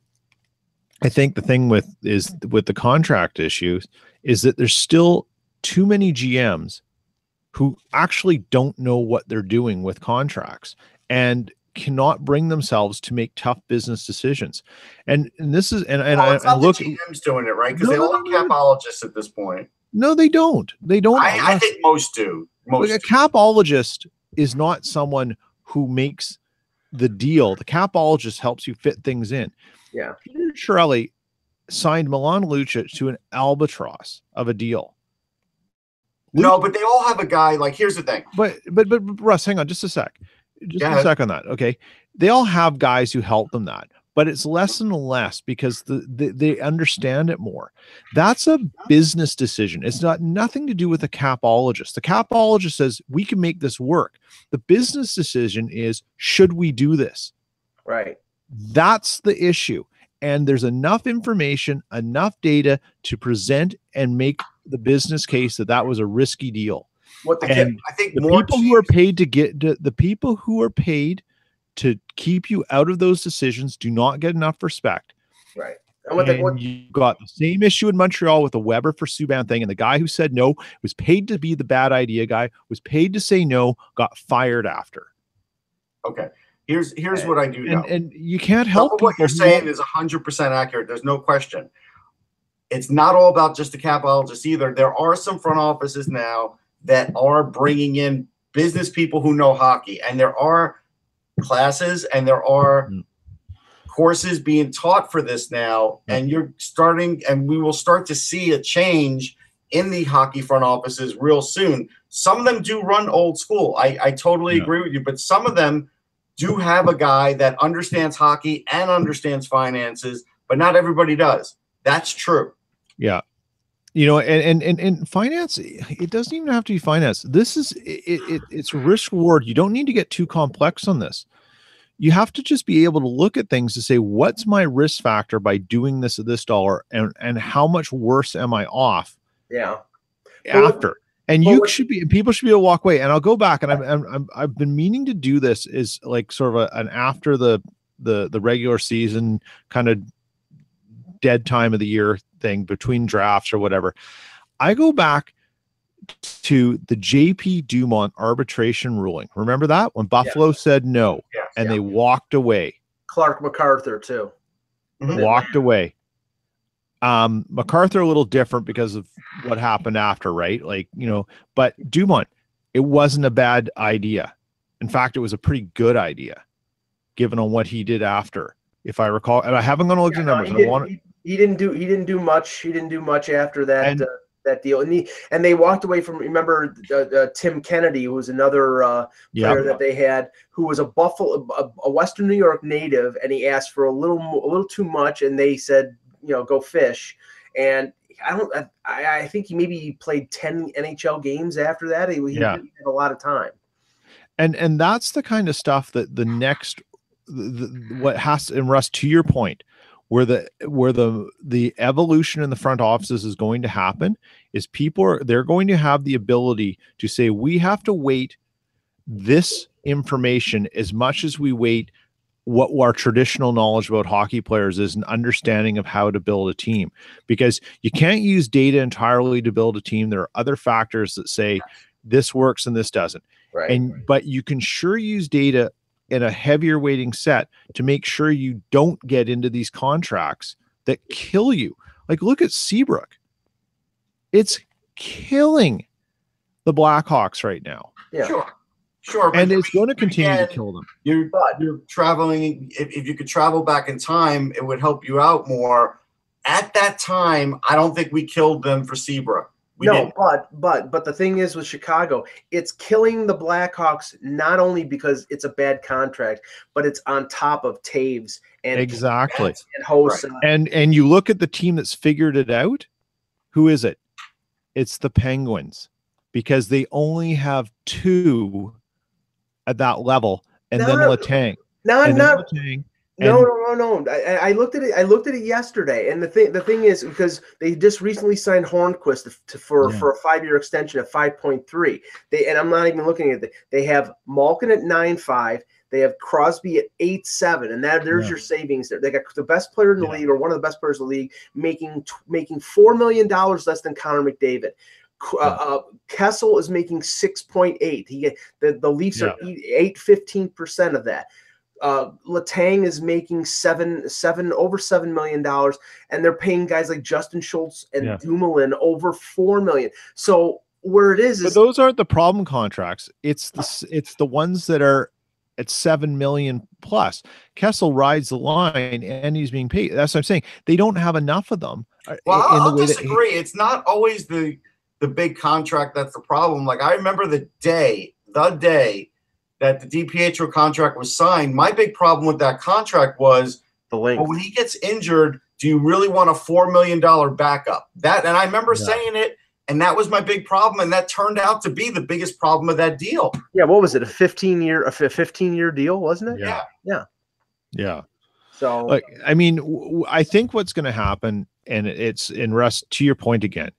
I think the thing with the contract issues is that there's still too many GMs who actually don't know what they're doing with contracts and cannot bring themselves to make tough business decisions. And this is, and I look, the GM's doing it, right? Because they all have capologists at this point. No, they don't. They don't. I think most do. A capologist is not someone who makes the deal. The capologist helps you fit things in. Yeah. Peter Chiarelli signed Milan Lucic to an albatross of a deal. No, but they all have a guy. Like, here's the thing. But Russ, hang on just a sec. Just a sec on that. Okay. They all have guys who help them that, but it's less and less because they understand it more. That's a business decision. It's nothing to do with a capologist. The capologist says we can make this work. The business decision is, should we do this? Right. That's the issue. And there's enough information, enough data to present and make the business case that was a risky deal. I think the people who are paid the people who are paid to keep you out of those decisions do not get enough respect. Right. And you got the same issue in Montreal with the Weber for Subban thing, and the guy who said no was paid to be the bad idea guy, was paid to say no, got fired after. Okay. Here's what I do know. And you can't help what you're saying is 100% accurate. There's no question. It's not all about just the capologist either. There are some front offices now that are bringing in business people who know hockey, and there are classes and there are courses being taught for this now, and we will start to see a change in the hockey front offices real soon. Some of them do run old school. I totally agree with you, but some of them do have a guy that understands hockey and understands finances, but not everybody does. That's true. Yeah. And finance, it doesn't even have to be finance. This is it's risk reward. You don't need to get too complex on this. You have to just be able to look at things to say, what's my risk factor by doing this at this dollar, and how much worse am I off? Yeah. After. And people should be able to walk away. And I'll go back, and I've been meaning to do this, is like sort of an after the regular season kind of dead time of the year thing between drafts or whatever. I go back to the JP Dumont arbitration ruling. Remember that when Buffalo said no, and they walked away. Clark MacArthur too. Walked away. MacArthur a little different because of what happened after, right? But Dumont, it wasn't a bad idea. In fact, it was a pretty good idea given on what he did after. If I recall, and I haven't gone to look at the numbers. He didn't do much. He didn't do much after that that deal. And they walked away from. Remember Tim Kennedy, who was another player that they had, who was a Western New York native, and he asked for a little too much, and they said, go fish. And I think he maybe played 10 NHL games after that. He didn't have a lot of time. And that's the kind of stuff that the next what has to, and Russ, to your point, where the evolution in the front offices is going to happen is they're going to have the ability to say, we have to wait this information as much as we wait what our traditional knowledge about hockey players is, an understanding of how to build a team, because you can't use data entirely to build a team. There are other factors that say this works and this doesn't. Right. But you can sure use data in a heavier weighting set to make sure you don't get into these contracts that kill you. Like, look at Seabrook. It's killing the Blackhawks right now. Yeah. Sure. And it's going to continue to kill them. You're traveling. If you could travel back in time, it would help you out more. At that time, I don't think we killed them for Seabrook. But the thing is with Chicago, it's killing the Blackhawks not only because it's a bad contract, but it's on top of Taves and exactly and Hossa. Right. And you look at the team that's figured it out. Who is it? It's the Penguins, because they only have 2 at that level, and then Letang. No. I looked at it. I looked at it yesterday, and the thing is, because they just recently signed Hornquist for a 5-year extension at 5.3. And I'm not even looking at it. They have Malkin at 9.5. They have Crosby at 8.7, and there's your savings there. They got the best player in the league, or one of the best players in the league, making $4 million less than Connor McDavid. Kessel is making 6.8. The Leafs are 15% of that. Letang is making over $7 million, and they're paying guys like Justin Schultz and Dumoulin over $4 million. So where it is, but those aren't the problem contracts. It's the ones that are at $7 million plus. Kessel rides the line, and he's being paid. That's what I'm saying. They don't have enough of them. Well, I'll disagree. It's not always the big contract that's the problem. Like, I remember the day that the DiPietro contract was signed, my big problem with that contract was the length. Well, when he gets injured, do you really want a $4 million backup? And I remember saying it, and that was my big problem, and that turned out to be the biggest problem of that deal. Yeah, what was it? A 15-year deal, wasn't it? Yeah. So, like, I mean, I think what's going to happen, and it's in Russ, to your point again,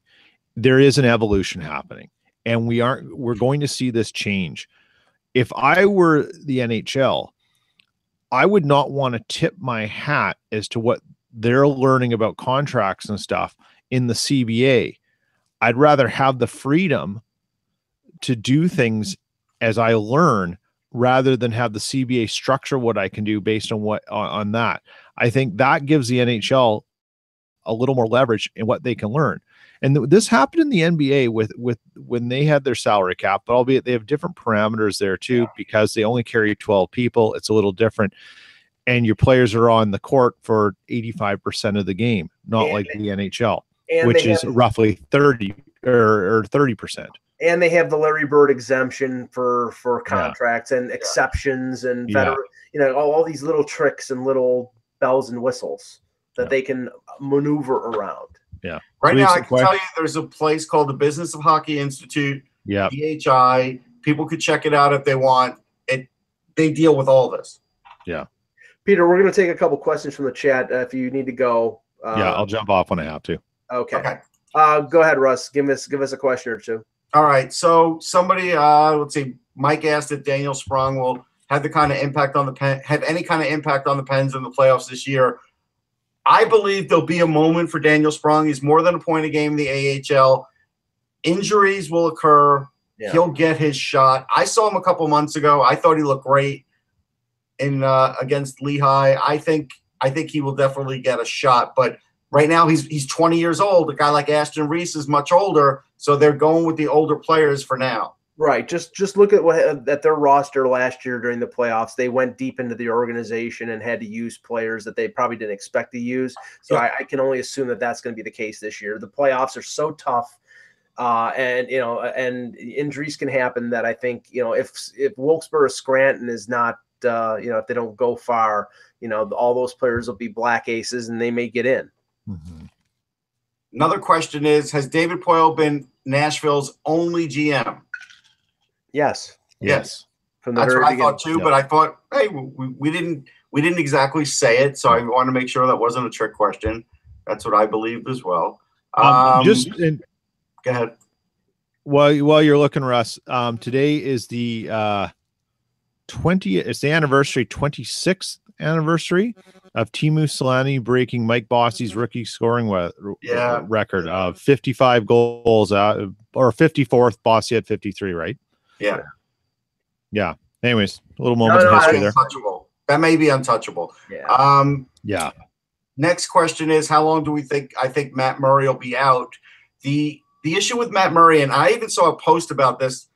there is an evolution happening, and we're going to see this change. If I were the NHL, I would not want to tip my hat as to what they're learning about contracts and stuff in the CBA. I'd rather have the freedom to do things as I learn, rather than have the CBA structure what I can do based on that. I think that gives the NHL a little more leverage in what they can learn. And this happened in the NBA with when they had their salary cap, but albeit they have different parameters there too, because they only carry 12 people. It's a little different. And your players are on the court for 85% of the game, not like the NHL, which is roughly 30 or 30%. And they have the Larry Bird exemption for contracts and exceptions and all these little tricks and little bells and whistles that they can maneuver around. Yeah. Right now, I can tell you there's a place called the Business of Hockey Institute, BHI. People could check it out if they want. They deal with all this. Yeah. Peter, we're going to take a couple questions from the chat if you need to go. I'll jump off when I have to. Okay. Go ahead, Russ. Give us a question or two. All right. So somebody, let's see, Mike asked if Daniel Sprong will have the kind of impact on have any kind of impact on the Pens in the playoffs this year. I believe there'll be a moment for Daniel Sprong. He's more than a point a game in the AHL. Injuries will occur. Yeah. He'll get his shot. I saw him a couple months ago. I thought he looked great in against Lehigh. I think he will definitely get a shot. But right now he's 20 years old. A guy like Ashton Reese is much older, so they're going with the older players for now. Right. Just look at their roster last year during the playoffs. They went deep into the organization and had to use players that they probably didn't expect to use. So I can only assume that that's going to be the case this year. The playoffs are so tough, and injuries can happen. That I think if Wilkes-Barre Scranton is not if they don't go far, all those players will be black aces and they may get in. Mm-hmm. Another question is: has David Poile been Nashville's only GM? Yes. From the That's what I thought too, but I thought, hey, we didn't exactly say it, so I want to make sure that wasn't a trick question. That's what I believed as well. Go ahead. While you're looking, Russ, today is the 20th. It's the anniversary 26th anniversary of Teemu Selanne breaking Mike Bossy's rookie scoring record of 55 goals, or 54th. Bossy had 53, right? Yeah. Yeah. Anyways, a little moment of history there. Untouchable. That may be untouchable. Yeah. Yeah. Next question is, how long do we think? I think Matt Murray will be out. The issue with Matt Murray, and I even saw a post about this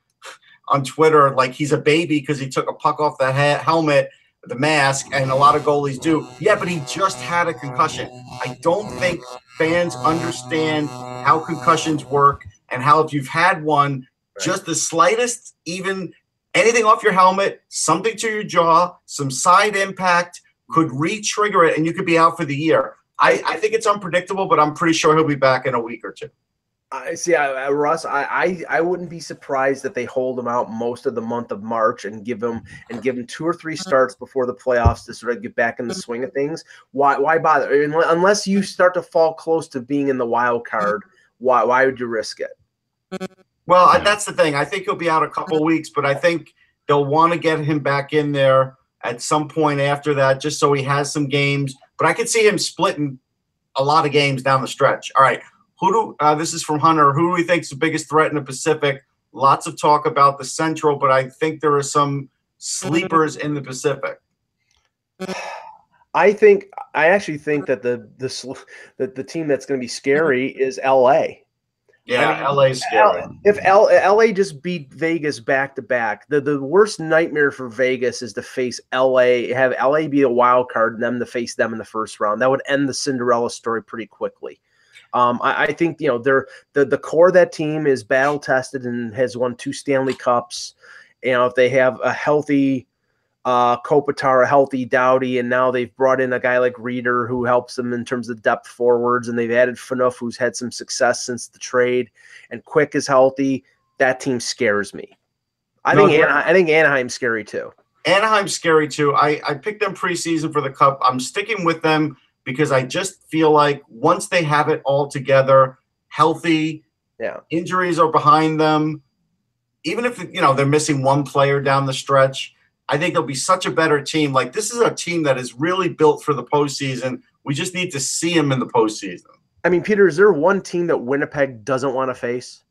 on Twitter, like he's a baby because he took a puck off the helmet, the mask, and a lot of goalies do. Yeah, but he just had a concussion. I don't think fans understand how concussions work and how if you've had one, just the slightest, even anything off your helmet, something to your jaw, some side impact could re-trigger it, and you could be out for the year. I think it's unpredictable, but I'm pretty sure he'll be back in a week or two. Russ, I wouldn't be surprised if they hold him out most of the month of March and give him 2 or 3 starts before the playoffs to sort of get back in the swing of things. Why bother? Unless you start to fall close to being in the wild card, why would you risk it? Well, that's the thing. I think he'll be out a couple of weeks, but I think they'll want to get him back in there at some point after that, just so he has some games. But I could see him splitting a lot of games down the stretch. All right. This is from Hunter. Who do we think is the biggest threat in the Pacific? Lots of talk about the Central, but I think there are some sleepers in the Pacific. I actually think that the team that's going to be scary is LA. Yeah, LA's scary. If LA just beat Vegas back to back, the worst nightmare for Vegas is to face LA, have LA be a wild card, and them to face them in the first round. That would end the Cinderella story pretty quickly. I think they're the core of that team is battle tested and has won 2 Stanley Cups. If they have a healthy Kopitar, a healthy Doughty, and now they've brought in a guy like Reeder who helps them in terms of depth forwards, and they've added Phaneuf, who's had some success since the trade, and Quick is healthy. That team scares me. I think Anaheim's scary too. Anaheim's scary too. I picked them preseason for the Cup. I'm sticking with them because I just feel like once they have it all together, healthy, injuries are behind them. Even if they're missing one player down the stretch, I think they'll be such a better team. Like, this is a team that is really built for the postseason. We just need to see them in the postseason. I mean, Peter, is there one team that Winnipeg doesn't want to face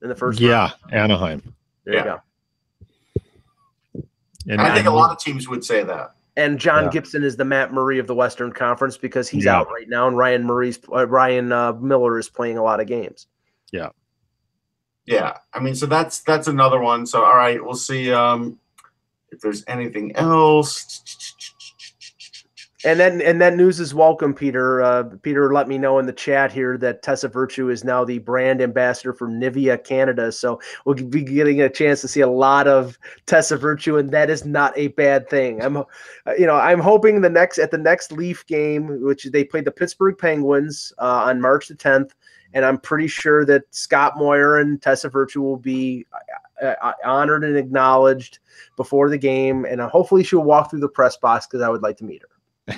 in the first round? Yeah, Anaheim. There you go. And I think a lot of teams would say that. And John Gibson is the Matt Murray of the Western Conference because he's out right now, and Ryan Miller is playing a lot of games. Yeah. Yeah. I mean, so that's another one. So, all right, we'll see if there's anything else. And that news is welcome, Peter. Peter let me know in the chat here that Tessa Virtue is now the brand ambassador for Nivea Canada. So we'll be getting a chance to see a lot of Tessa Virtue, and that is not a bad thing. I'm hoping at the next Leaf game, which they played the Pittsburgh Penguins on March the 10th, and I'm pretty sure that Scott Moyer and Tessa Virtue will be honored and acknowledged before the game, and hopefully she'll walk through the press box because I would like to meet her.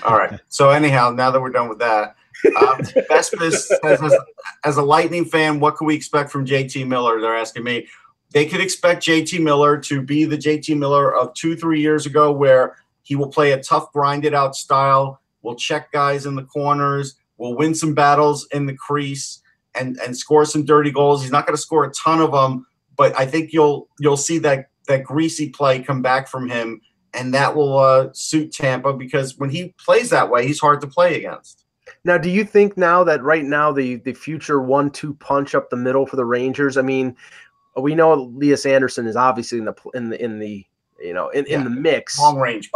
All right. So anyhow, now that we're done with that, Vespis says, as a Lightning fan, what can we expect from JT Miller? They're asking me. They could expect JT Miller to be the JT Miller of 2-3 years ago, where he will play a tough, grinded out style, will check guys in the corners, will win some battles in the crease, and score some dirty goals. He's not going to score a ton of them, but I think you'll see that greasy play come back from him. And that will suit Tampa because when he plays that way, he's hard to play against. Now, do you think now that right now the future 1-2 punch up the middle for the Rangers? I mean, we know Elias Anderson is obviously in the mix, long range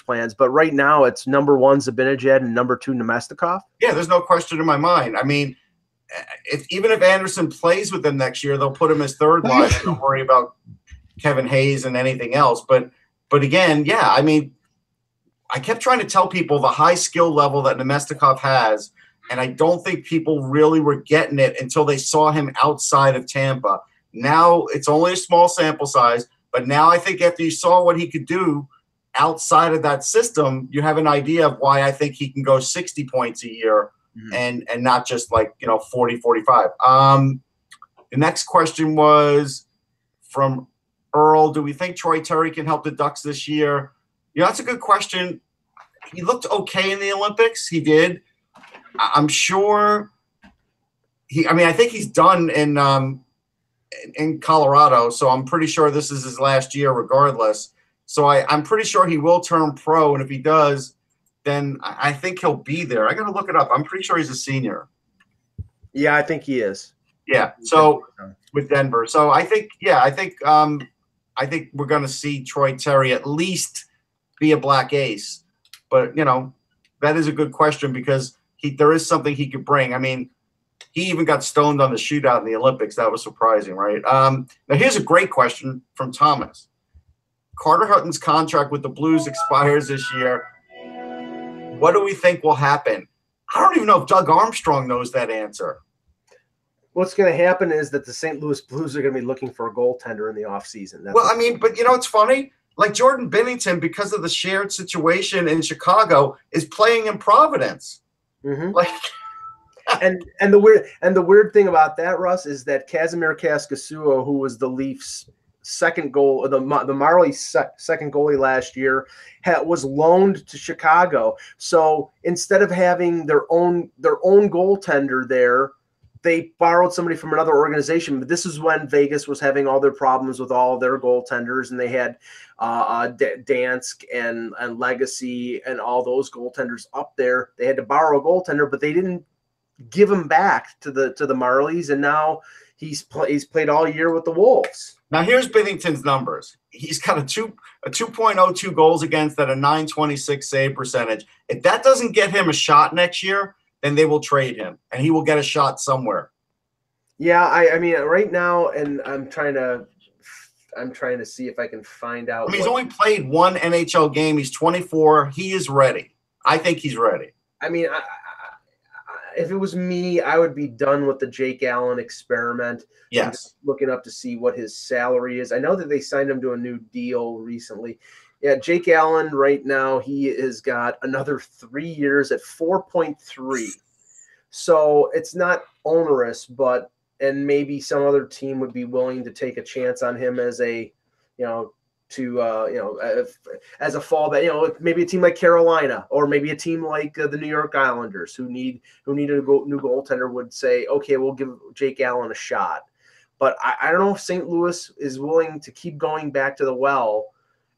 plans. But right now, it's number 1 Zibanejad and number 2 Nemestikov. Yeah, there's no question in my mind. I mean, even if Anderson plays with them next year, they'll put him as third line. Don't worry about Kevin Hayes and anything else, But again, yeah, I mean, I kept trying to tell people the high skill level that Nemestikov has, and I don't think people really were getting it until they saw him outside of Tampa. Now it's only a small sample size, but now I think after you saw what he could do outside of that system, you have an idea of why I think he can go 60 points a year and not just 40, 45. The next question was from Earl, do we think Troy Terry can help the Ducks this year? That's a good question. He looked okay in the Olympics. He did. I'm sure I think he's done in Colorado, so I'm pretty sure this is his last year regardless. So I'm pretty sure he will turn pro, and if he does, then I think he'll be there. I got to look it up. I'm pretty sure he's a senior. Yeah, I think he is. Yeah. So with Denver. So I think we're going to see Troy Terry at least be a black ace. But, that is a good question because there is something he could bring. I mean, he even got stoned on the shootout in the Olympics. That was surprising, right? Now, here's a great question from Thomas. Carter Hutton's contract with the Blues expires this year. What do we think will happen? I don't even know if Doug Armstrong knows that answer. What's going to happen is that the St. Louis Blues are going to be looking for a goaltender in the offseason. But it's funny. Like Jordan Binnington, because of the shared situation in Chicago, is playing in Providence. Mm-hmm. And the weird thing about that, Russ, is that Kazimir Kaskasuo, who was the Leafs' second goal, the Marlies' second goalie last year, was loaned to Chicago. So instead of having their own goaltender there, they borrowed somebody from another organization. But this is when Vegas was having all their problems with all their goaltenders, and they had Dansk and Legacy and all those goaltenders up there. They had to borrow a goaltender, but they didn't give him back to the Marlies, and now he's played all year with the Wolves. Now here's Binnington's numbers. He's got a 2.02 goals against at a .926 save percentage. If that doesn't get him a shot next year, then they will trade him, and he will get a shot somewhere. Yeah, I mean, right now, and I'm trying to see if I can find out. I mean, he's only played one NHL game. He's 24. He is ready. I think he's ready. I mean, if it was me, I would be done with the Jake Allen experiment. Yes. Just looking up to see what his salary is. I know that they signed him to a new deal recently. Yeah, Jake Allen right now, he has got another 3 years at 4.3. So it's not onerous, and maybe some other team would be willing to take a chance on him as a, as a fallback. Maybe a team like Carolina, or maybe a team like the New York Islanders who need a new goaltender would say, okay, we'll give Jake Allen a shot. But I don't know if St. Louis is willing to keep going back to the well.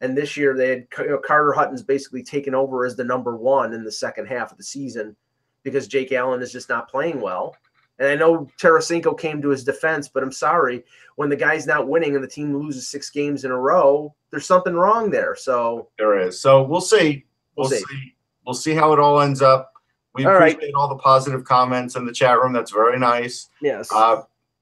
And this year they had Carter Hutton's basically taken over as the number one in the second half of the season because Jake Allen is just not playing well. And I know Tarasenko came to his defense, but I'm sorry, when the guy's not winning and the team loses 6 games in a row, there's something wrong there. So there is. So we'll see. We'll see how it all ends up. We appreciate all the positive comments in the chat room. That's very nice. Yes.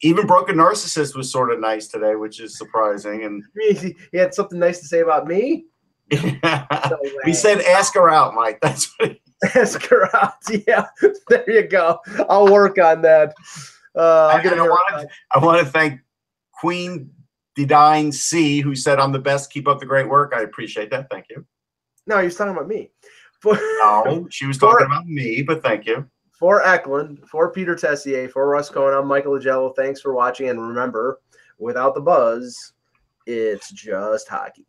Even Broken Narcissist was sort of nice today, which is surprising. And he had something nice to say about me. He said, "Ask her out, Mike." That's what ask her out. Yeah, there you go. I'll work on that. I want to thank Queen Dedine C, who said, "I'm the best. Keep up the great work." I appreciate that. Thank you. No, you're talking about me. No, she was talking about me, but thank you. For Eklund, for Peter Tessier, for Russ Cohen, I'm Michael Agello. Thanks for watching. And remember, without the buzz, it's just hockey.